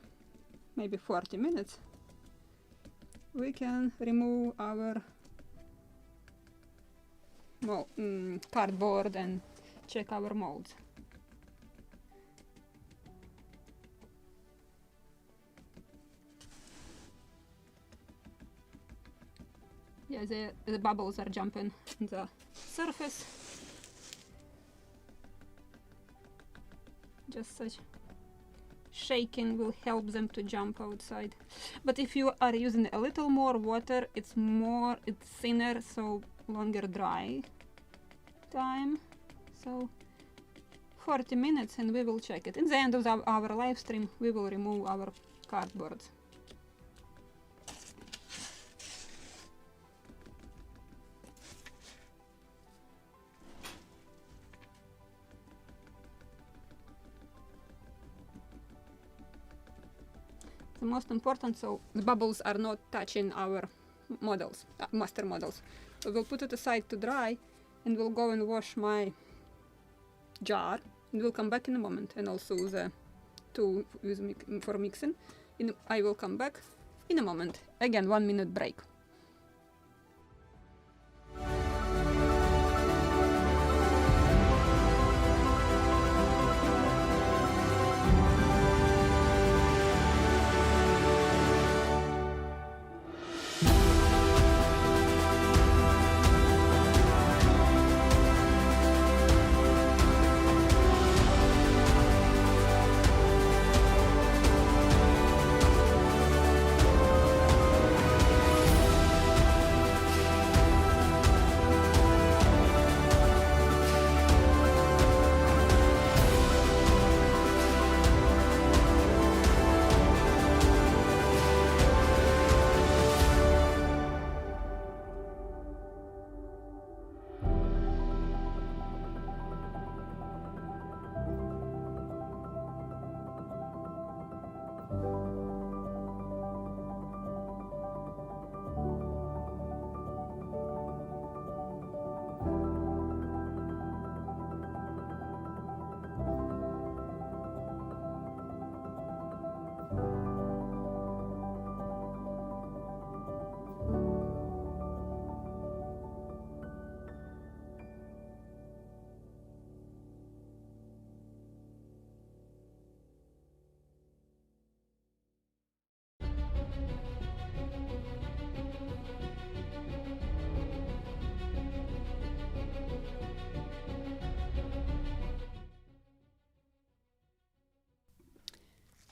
maybe 40 minutes, we can remove our cardboard and check our molds. Yeah, the bubbles are jumping on the surface. Just such shaking will help them to jump outside. But if you are using a little more water, it's thinner, so longer dry time. So 40 minutes and we will check it. In the end of our live stream, we will remove our cardboard. The most important, so the bubbles are not touching our models, master models. So we'll put it aside to dry and we'll go and wash my jar and we'll come back in a moment, and also the tool for mixing. I will come back in a moment. Again, 1 minute break.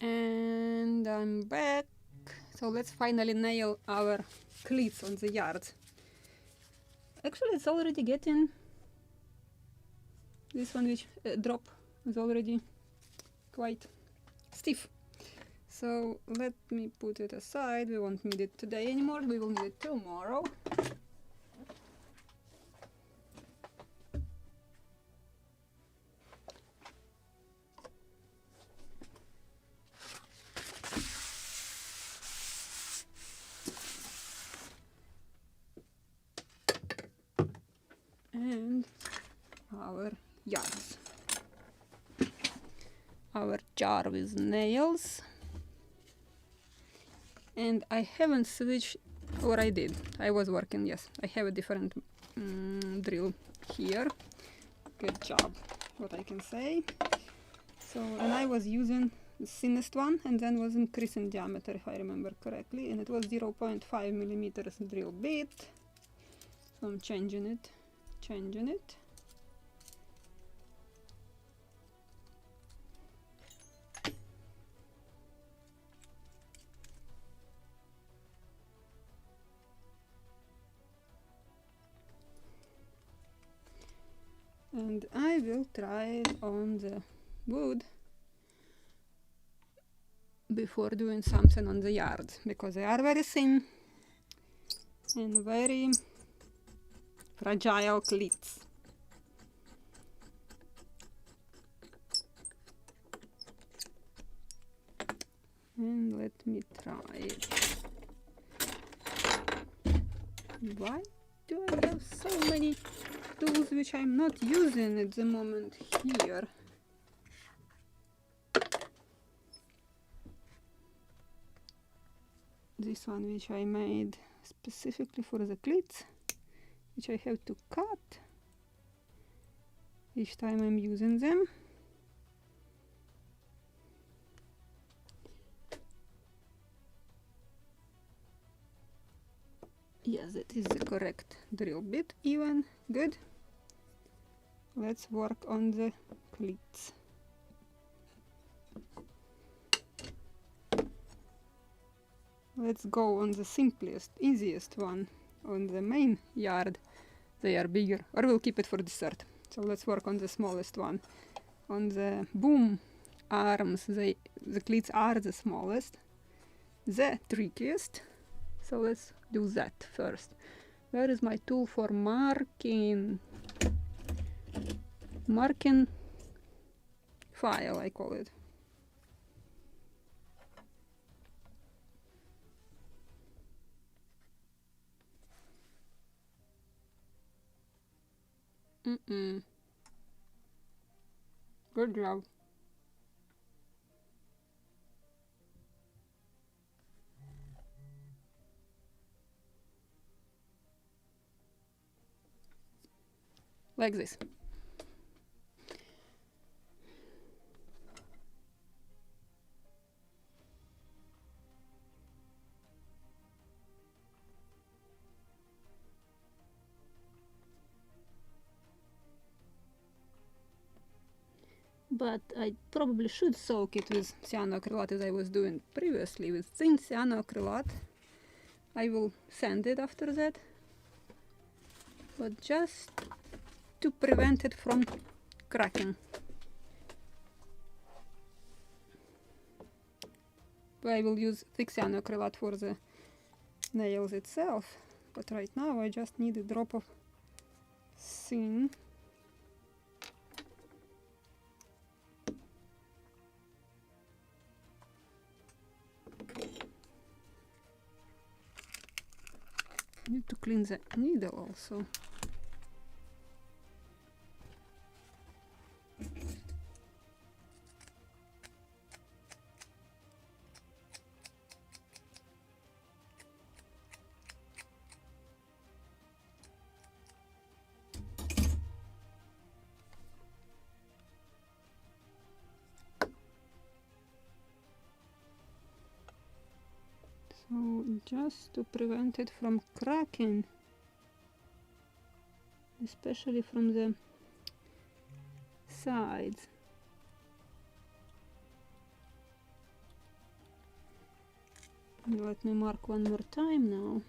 And I'm back. So let's finally nail our cleats on the yard. Actually, it's already getting, this one which drop is already quite stiff. So let me put it aside. We won't need it today anymore. We will need it tomorrow. And our yards. Our jar with nails. And I haven't switched, or I did. I was working, yes. I have a different drill here. good job, what I can say. So, and I was using the thinnest one, and then was increasing diameter if I remember correctly, and it was 0.5 millimeters drill bit. So I'm changing it. And I will try it on the wood before doing something on the yards, because they are very thin and very fragile cleats. And let me try it. Why do I have so many tools which I'm not using at the moment here? This one which I made specifically for the cleats, which I have to cut each time I'm using them. Yes, that is the correct drill bit, even. Good. Let's work on the cleats. Let's go on the simplest, easiest one. On the main yard, they are bigger, or we'll keep it for dessert. So let's work on the smallest one. On the boom arms, the cleats are the smallest, the trickiest. So let's do that first. Where is my tool for marking? Marking file, I call it. Good job. Like this. But I probably should soak it with cyanoacrylate as I was doing previously with thin cyanoacrylate. I will sand it after that, but just to prevent it from cracking. I will use thick cyanoacrylate for the nails itself, but right now I just need a drop of thin. Need to clean the needle also. So just to prevent it from cracking, especially from the sides. Let me mark one more time now.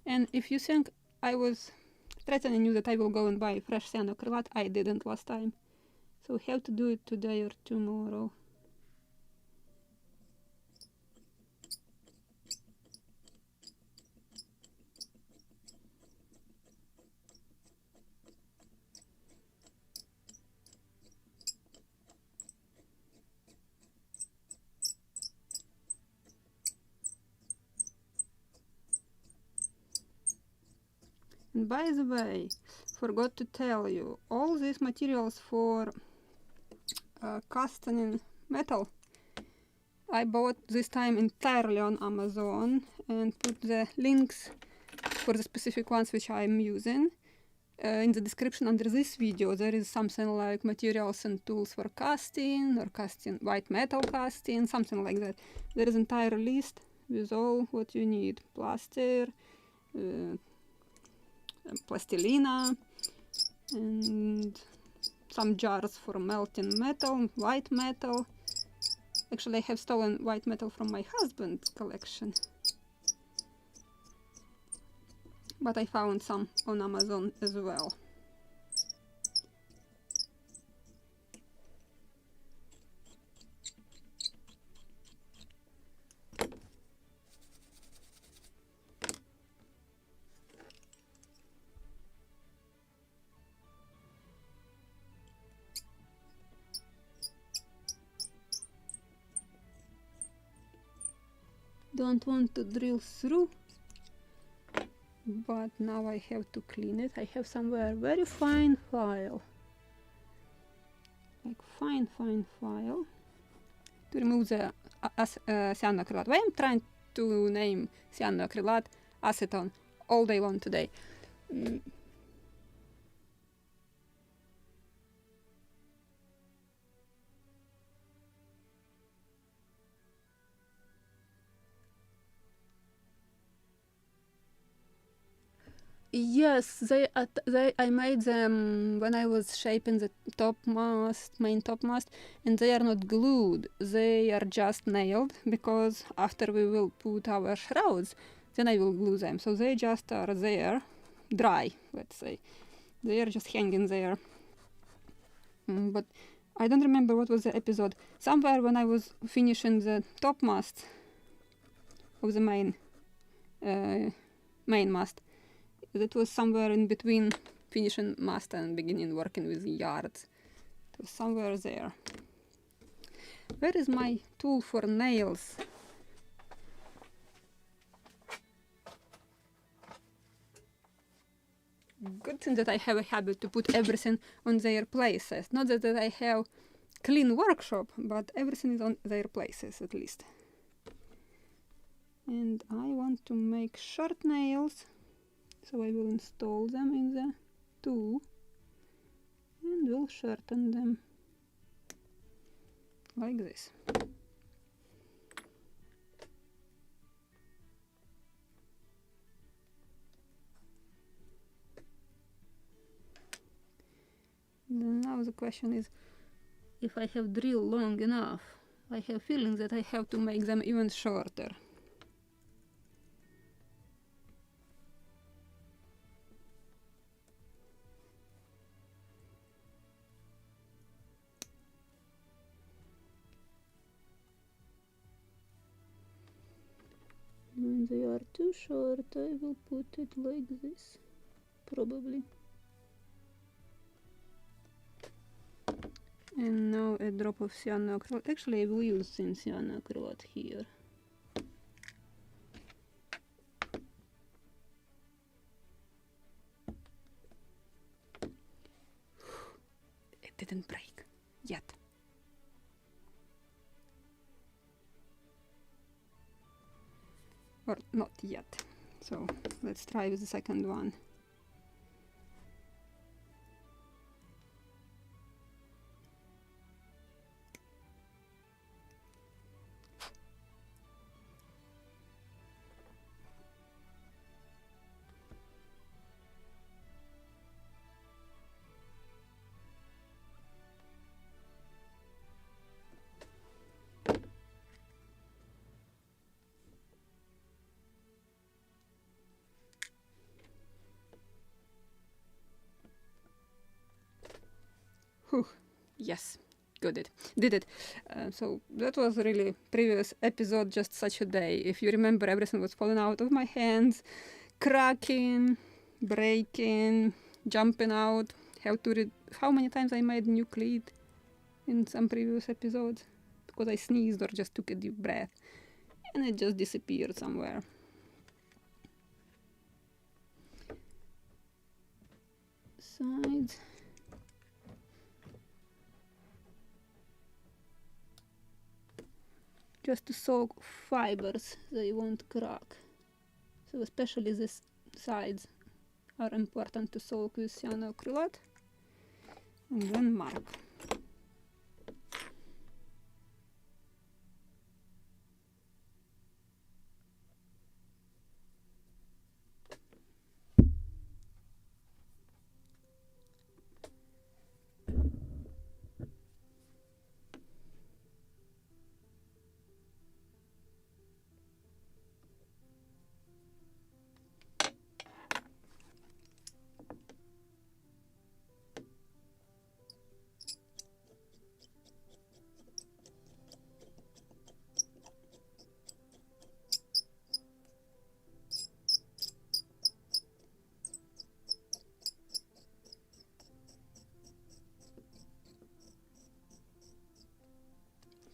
And if you think I was threatening you that I will go and buy fresh cyanoacrylate, I didn't last time. So we have to do it today or tomorrow. And by the way, forgot to tell you, all these materials for casting in metal I bought this time entirely on Amazon and put the links for the specific ones which I'm using. In the description under this video there is something like materials and tools for casting or casting white metal casting, something like that. There is an entire list with all what you need: plaster, plastilina, and some jars for melting metal, white metal. Actually, I have stolen white metal from my husband's collection, but I found some on Amazon as well. Don't want to drill through, but now I have to clean it. I have somewhere very fine file, like fine file, to remove the cyanoacrylate. Why I'm trying to name cyanoacrylate acetone all day long today? Yes, I made them when I was shaping the main topmast, and they are not glued. They are just nailed, because after we will put our shrouds, then I will glue them. So they just are there, dry, let's say. They are just hanging there. But I don't remember what was the episode. Somewhere when I was finishing the topmast of the main mast. That was somewhere in between finishing mast and beginning working with yards. It was somewhere there. Where is my tool for nails? Good thing that I have a habit to put everything on their places. Not that I have clean workshop, but everything is on their places at least. And I want to make short nails. So I will install them in the tool and will shorten them like this. Then now the question is, if I have drilled long enough, I have feeling that I have to make them even shorter. When they are too short, I will put it like this, probably. And now a drop of cyanoacrylate. Actually, I will use some cyanoacrylate here. It didn't break yet. Or not yet. So let's try with the second one. Whew. Yes, did it. So that was really previous episode, just such a day. If you remember, everything was falling out of my hands, cracking, breaking, jumping out. How many times I made new cleat in some previous episodes because I sneezed or just took a deep breath and it just disappeared somewhere. Sides. just to soak fibers, they won't crack. So especially these sides are important to soak with cyanoacrylate, and then mark.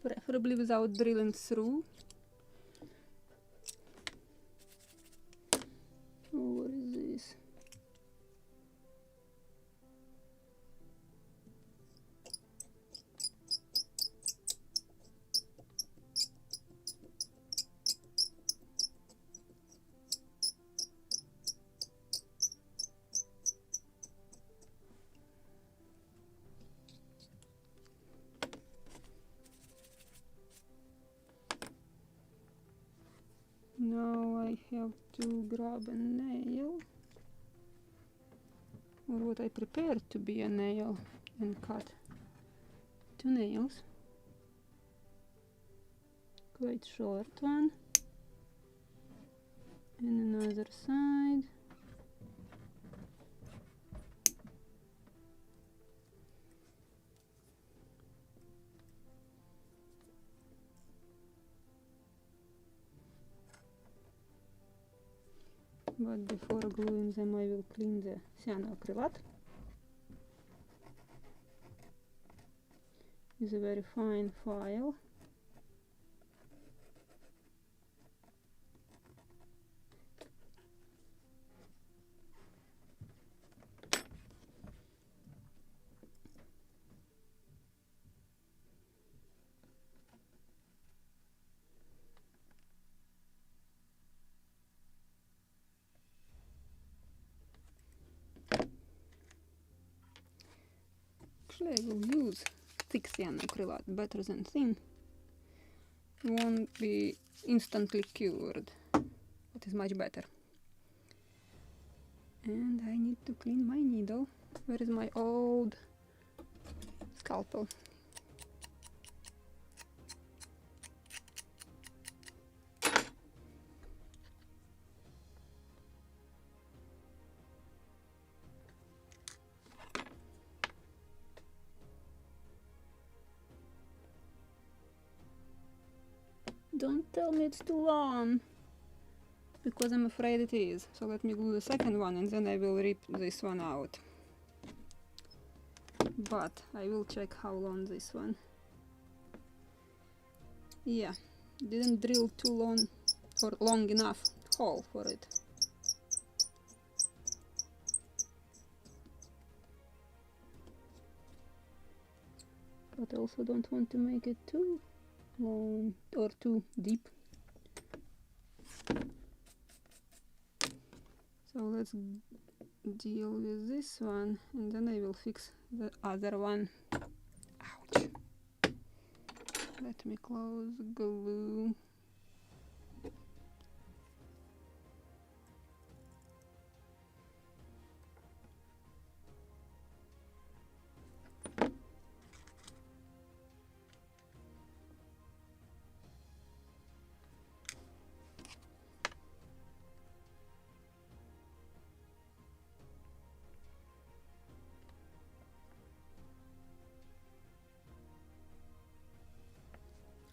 Preferably without drilling through. Oh, what is this? Now I have to grab a nail, or what I prepared to be a nail, and cut 2 nails, quite short one, and another side. But before gluing them, I will clean the cyanoacrylate. It's a very fine file. Actually, I will use thick cyanoacrylate, better than thin. It won't be instantly cured, but is much better. And I need to clean my needle. Where is my old scalpel? Don't tell me it's too long, because I'm afraid it is. So let me glue the second one and then I will rip this one out. But I will check how long this one. Yeah, didn't drill too long or long enough hole for it. But I also don't want to make it too long or too deep. So let's deal with this one and then I will fix the other one. Ouch! Let me close glue.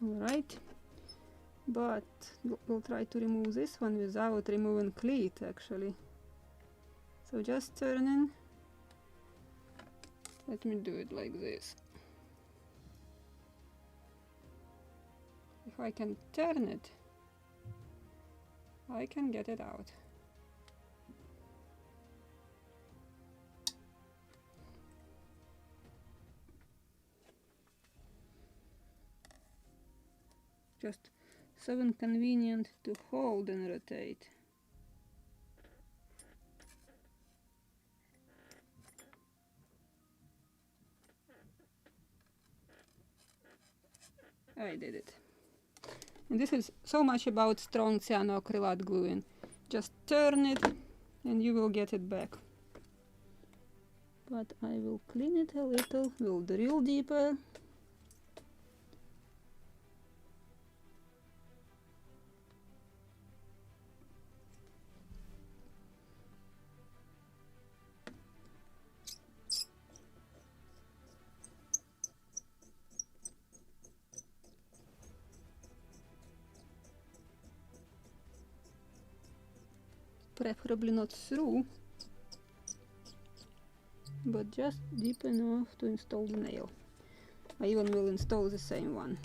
Alright, but we'll try to remove this one without removing cleat actually. So just turning. Let me do it like this. If I can turn it, I can get it out. just so inconvenient to hold and rotate. I did it. And this is so much about strong cyanoacrylate gluing. Just turn it and you will get it back. But I will clean it a little, will drill deeper. Preferably not through, but just deep enough to install the nail. I even will install the same one.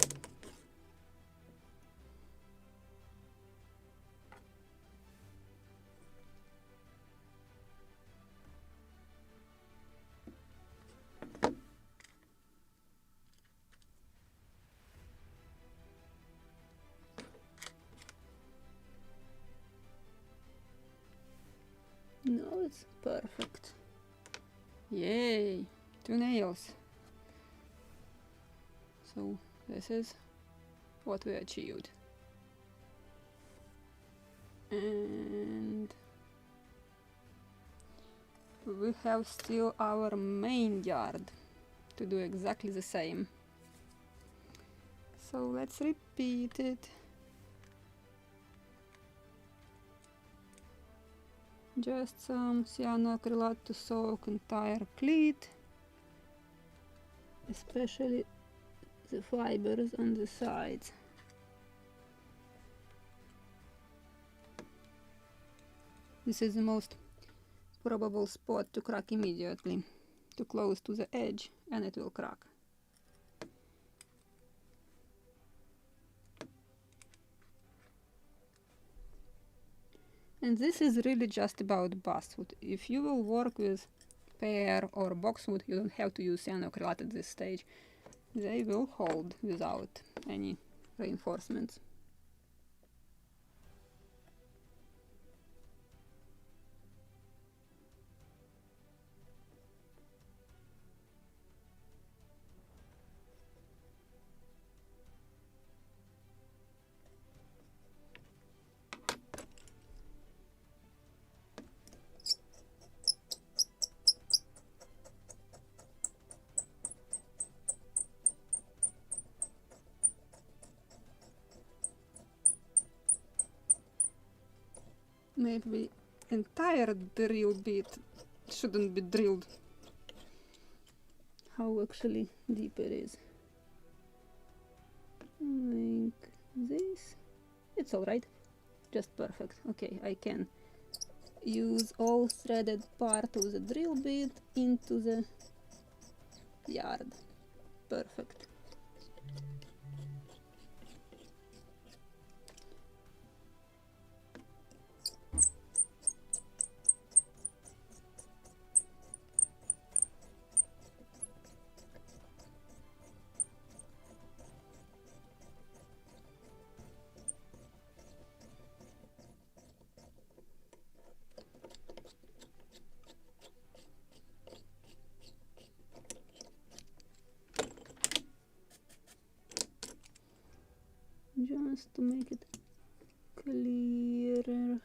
Now it's perfect. Yay! 2 nails. So this is what we achieved. And we have still our main yard to do exactly the same. So let's repeat it. Just some cyanoacrylate to soak entire cleat, especially the fibers on the sides. This is the most probable spot to crack immediately, too close to the edge, and it will crack. And this is really just about basswood. If you will work with pear or boxwood, you don't have to use cyanoacrylate at this stage. They will hold without any reinforcements. Maybe entire drill bit shouldn't be drilled. How actually deep it is. Like this. It's alright. Just perfect. Okay, I can use all threaded part of the drill bit into the yard. Perfect. Just to make it clearer.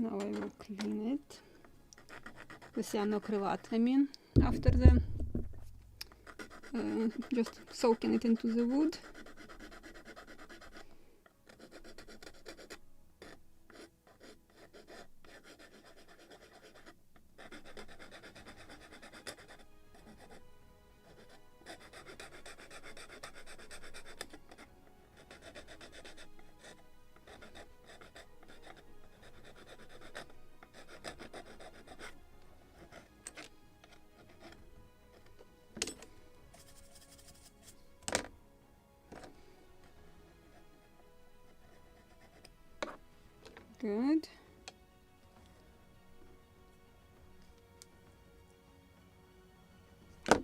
Now I will clean it with cyanoacrylate, I mean, after the just soaking it into the wood. Good. So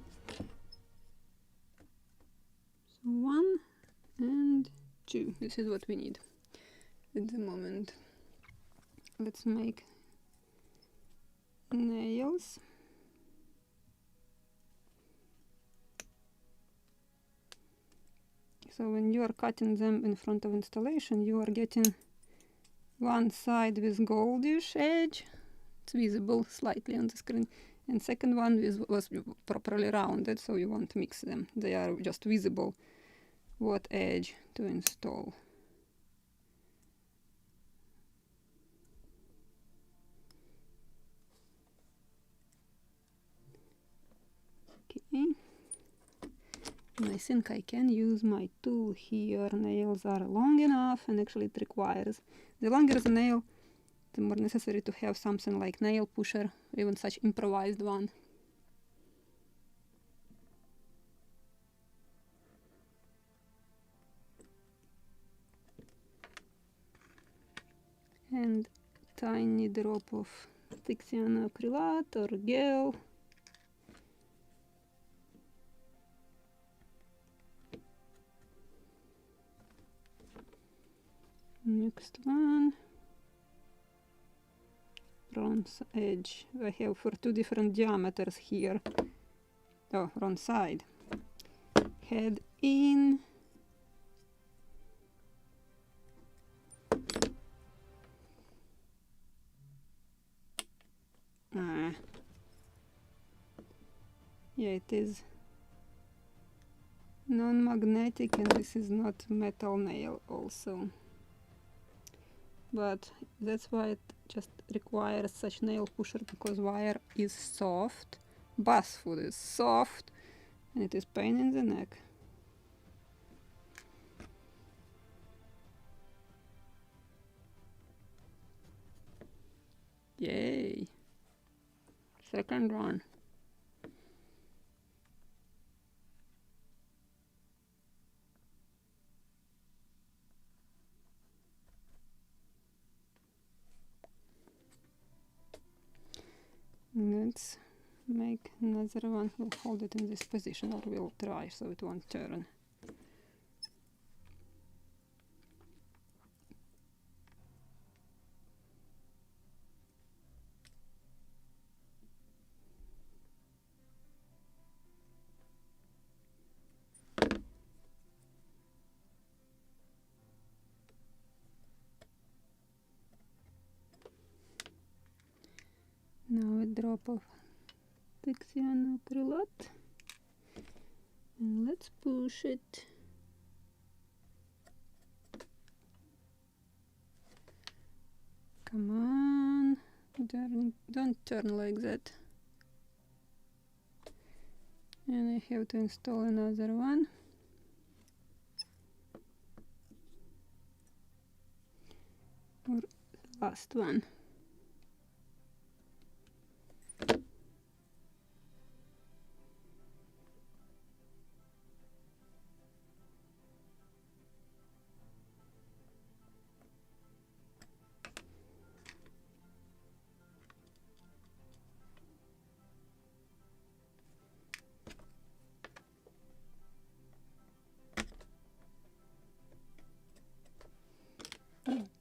1 and 2. This is what we need at the moment. Let's make nails. So when you are cutting them in front of installation, you are getting one side with goldish edge, it's visible slightly on the screen, and second one was properly rounded, so you won't mix them. They are just visible what edge to install. Okay. And I think I can use my tool here. Nails are long enough, and actually it requires, the longer the nail, the more necessary to have something like nail pusher, even such improvised one. And tiny drop of thick cyanoacrylate or gel. Next one, bronze edge. I have for 2 different diameters here. Oh, wrong side. Head in. Yeah, it is non-magnetic, and this is not metal nail also. But that's why it just requires such nail pusher, because wire is soft, basswood is soft, and it is pain in the neck. Yay! Second one. Let's make another one. We'll hold it in this position, or we'll try so it won't turn. Now a drop of thick cyanoacrylate, and let's push it. Come on, don't turn like that. And I have to install another one. Or last one.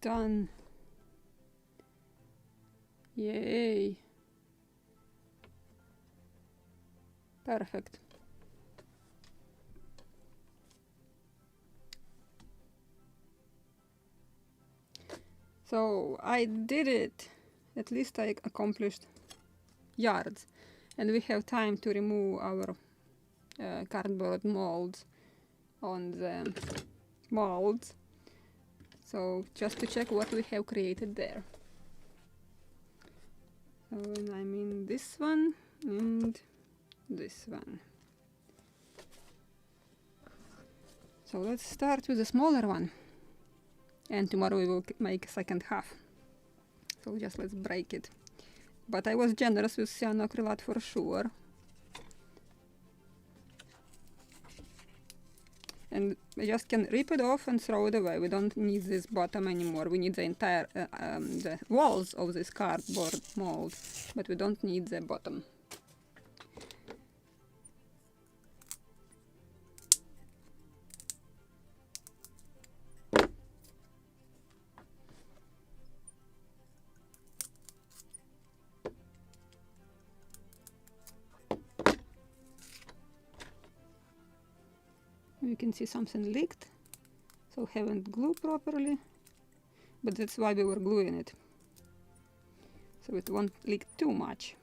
Done. Yay. Perfect. So I did it. at least I accomplished yards, and we have time to remove our cardboard molds on the molds. So just to check what we have created there. So I mean this one and this one. So let's start with the smaller one, and tomorrow we will make second half. So just let's break it. But I was generous with cyanoacrylate for sure. And we just can rip it off and throw it away. We don't need this bottom anymore. We need the entire the walls of this cardboard mold, but we don't need the bottom. You can see something leaked, so haven't glued properly, but that's why we were gluing it, so it won't leak too much.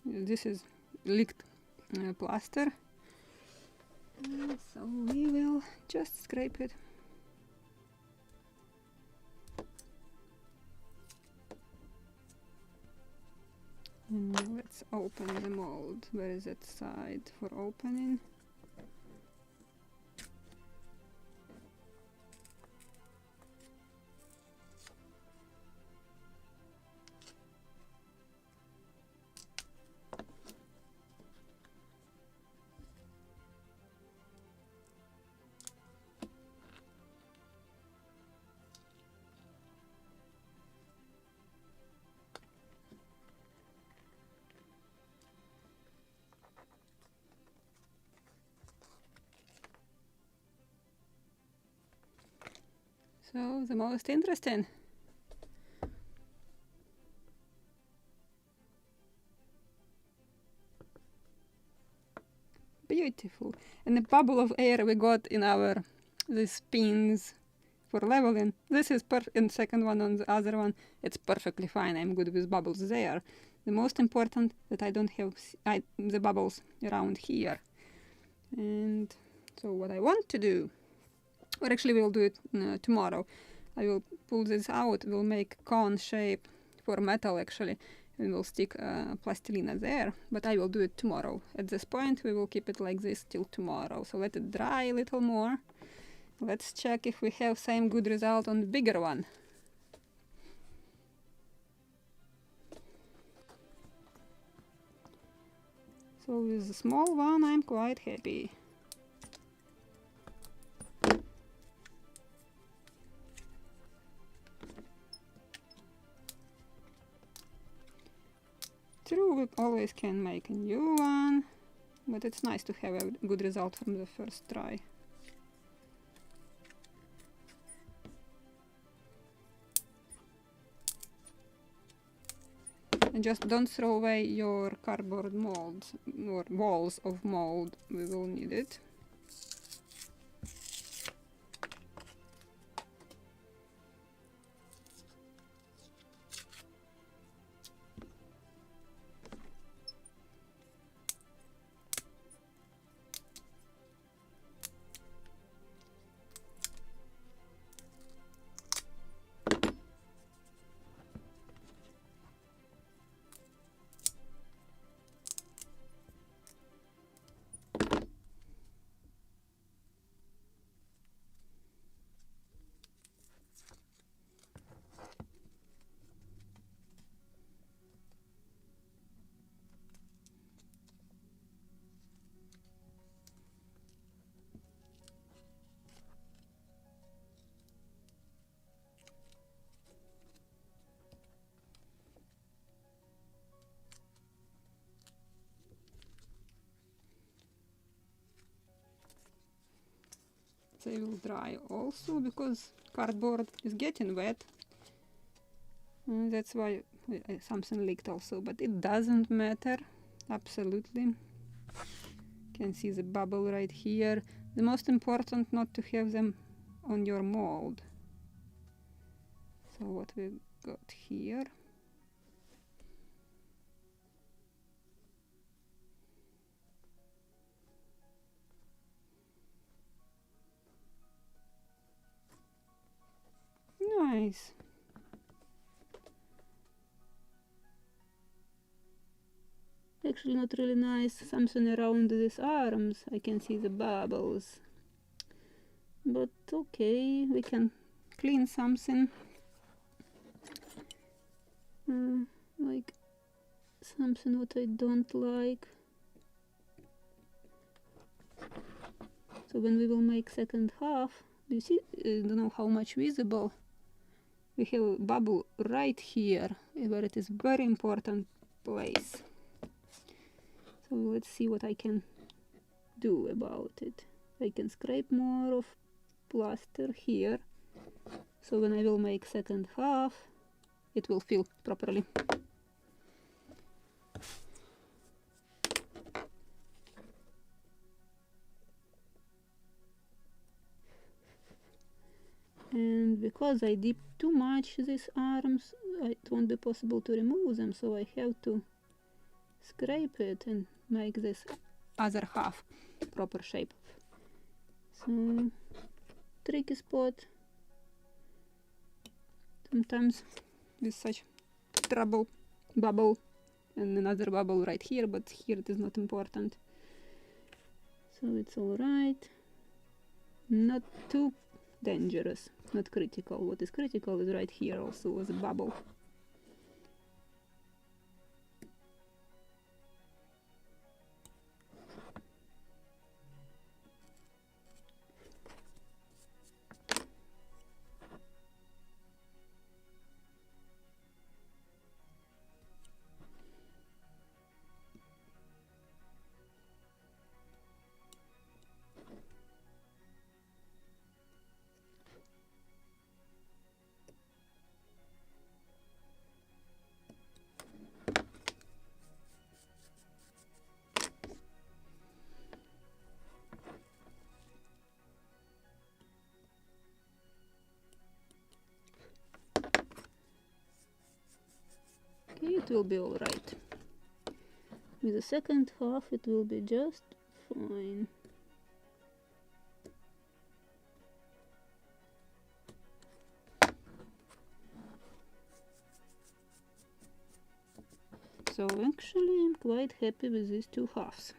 This is leaked plaster, so we will just scrape it. And let's open the mold. Where is that side for opening? So the most interesting. Beautiful. And the bubble of air we got in our these pins for leveling. This is and second one on the other one. It's perfectly fine. I'm good with bubbles there. The most important that I don't have the bubbles around here. And so what I want to do, or actually we'll do it tomorrow. I will pull this out, we'll make cone shape for metal actually, and we'll stick plastilina there, but I will do it tomorrow. At this point we will keep it like this till tomorrow, so let it dry a little more. Let's check if we have same good result on the bigger one. So with the small one I'm quite happy. True, we always can make a new one, but it's nice to have a good result from the first try. And just don't throw away your cardboard molds or walls of mold, we will need it. they will dry also, because cardboard is getting wet. That's why something leaked also, but it doesn't matter, absolutely. Can see the bubble right here. The most important not to have them on your mold. So what we got here. Nice. Actually not really nice, something around these arms, I can see the bubbles. But okay, we can clean something. Like something what I don't like. So when we will make second half, do you see, I don't know how much visible, we have a bubble right here, where it is very important place. So let's see what I can do about it. I can scrape more of plaster here, so when I will make second half, it will fill properly. And because I dipped too much these arms, it won't be possible to remove them, so I have to scrape it and make this other half proper shape. So, tricky spot. Sometimes with such trouble, bubble and another bubble right here, but here it is not important. So it's alright. Not too dangerous, not critical. What is critical is right here also with a bubble. It will be alright. With the second half it will be just fine. So actually I'm quite happy with these two halves.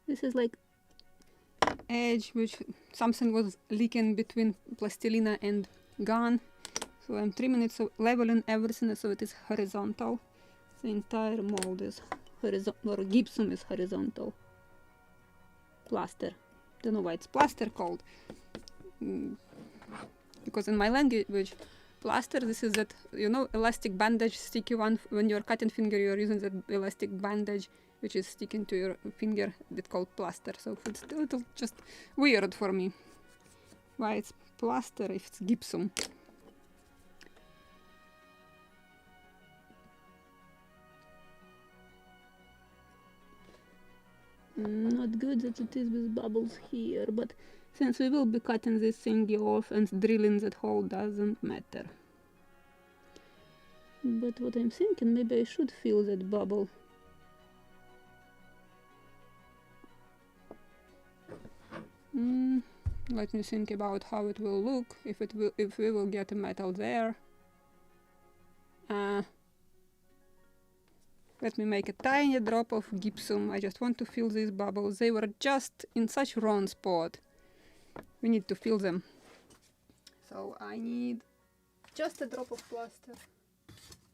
This is like edge which something was leaking between plastilina and gun. So I'm trimming it, so leveling everything so it is horizontal. The entire mold is horizontal, or gypsum is horizontal. Plaster. Don't know why it's plaster called. Because in my language, plaster, this is that, you know, elastic bandage, sticky one. When you're cutting finger, you're using that elastic bandage which is sticking to your finger, that's called plaster. So it's a little just weird for me. Why it's plaster if it's gypsum? Not good that it is with bubbles here, but since we will be cutting this thingy off and drilling that hole, doesn't matter. But what I'm thinking, maybe I should fill that bubble. Let me think about how it will look if we will get a metal there. Let me make a tiny drop of gypsum. I just want to fill these bubbles. They were just in such wrong spot. We need to fill them. So I need just a drop of plaster,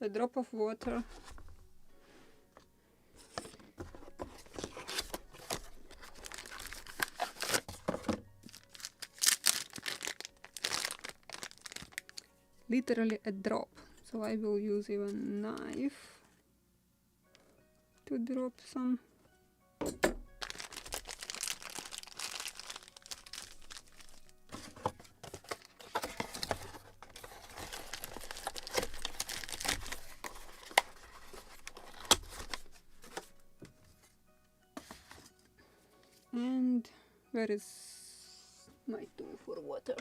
a drop of water, literally a drop. So I will use even a knife to drop some. And where is my tool for water?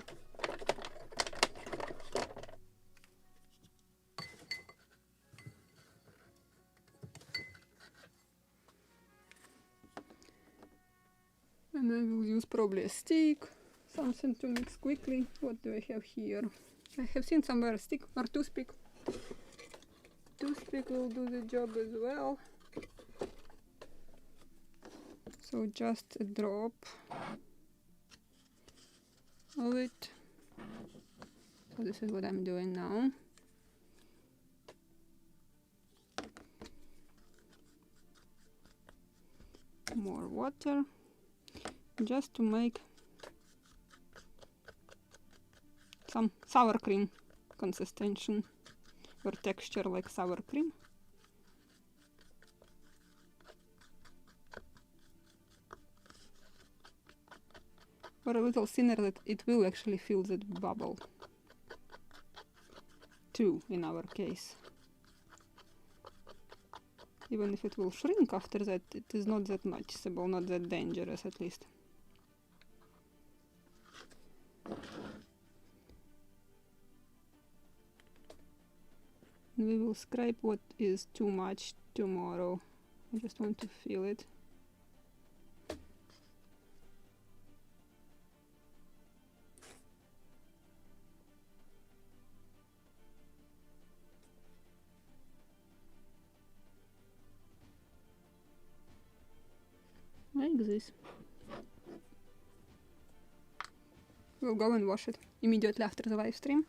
And I will use probably a stick, something to mix quickly. What do I have here? I have seen somewhere a stick or toothpick. Toothpick will do the job as well. So just a drop of it. So this is what I'm doing now. More water, just to make some sour cream consistency or texture like sour cream. Or a little thinner that it will actually fill that bubble. 2 in our case. Even if it will shrink after that, it is not that noticeable, not that dangerous at least. We will scrape what is too much tomorrow. I just want to feel it. Like this. We'll go and wash it immediately after the live stream.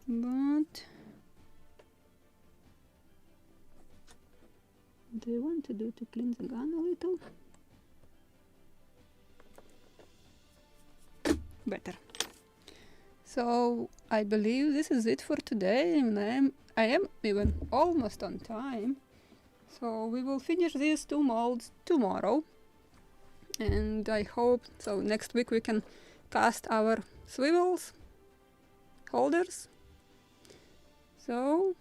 But what do I want to do to clean the gun a little? Better. So I believe this is it for today, and I am even almost on time. So we will finish these 2 molds tomorrow. And I hope, so next week we can cast our swivels, holders. So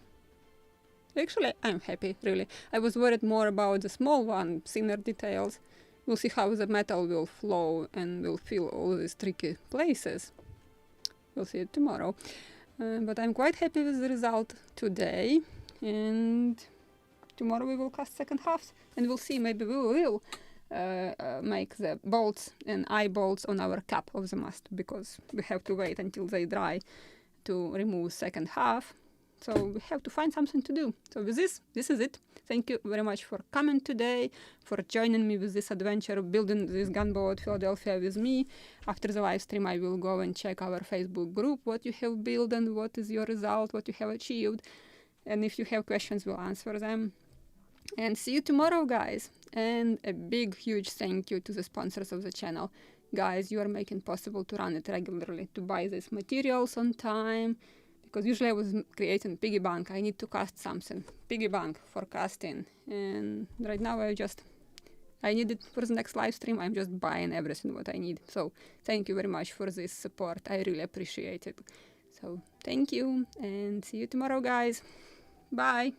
actually I'm happy, really. I was worried more about the small one, thinner details. We'll see how the metal will flow and will fill all these tricky places. We'll see it tomorrow. But I'm quite happy with the result today. And tomorrow we will cast second halves and we'll see, maybe we will make the bolts and eye bolts on our cap of the mast, because we have to wait until they dry to remove second half. So we have to find something to do. So with this is it. Thank you very much for coming today, for joining me with this adventure, building this gunboat Philadelphia with me. After the live stream, I will go and check our Facebook group, what you have built and what is your result, what you have achieved. And if you have questions, we'll answer them. And see you tomorrow, guys. And a big, huge thank you to the sponsors of the channel. Guys, you are making possible to run it regularly, to buy these materials on time. Because usually I was creating piggy bank. I need to cast something. Piggy bank for casting. And right now I need it for the next live stream. I'm just buying everything what I need. So thank you very much for this support. I really appreciate it. So thank you and see you tomorrow, guys. Bye.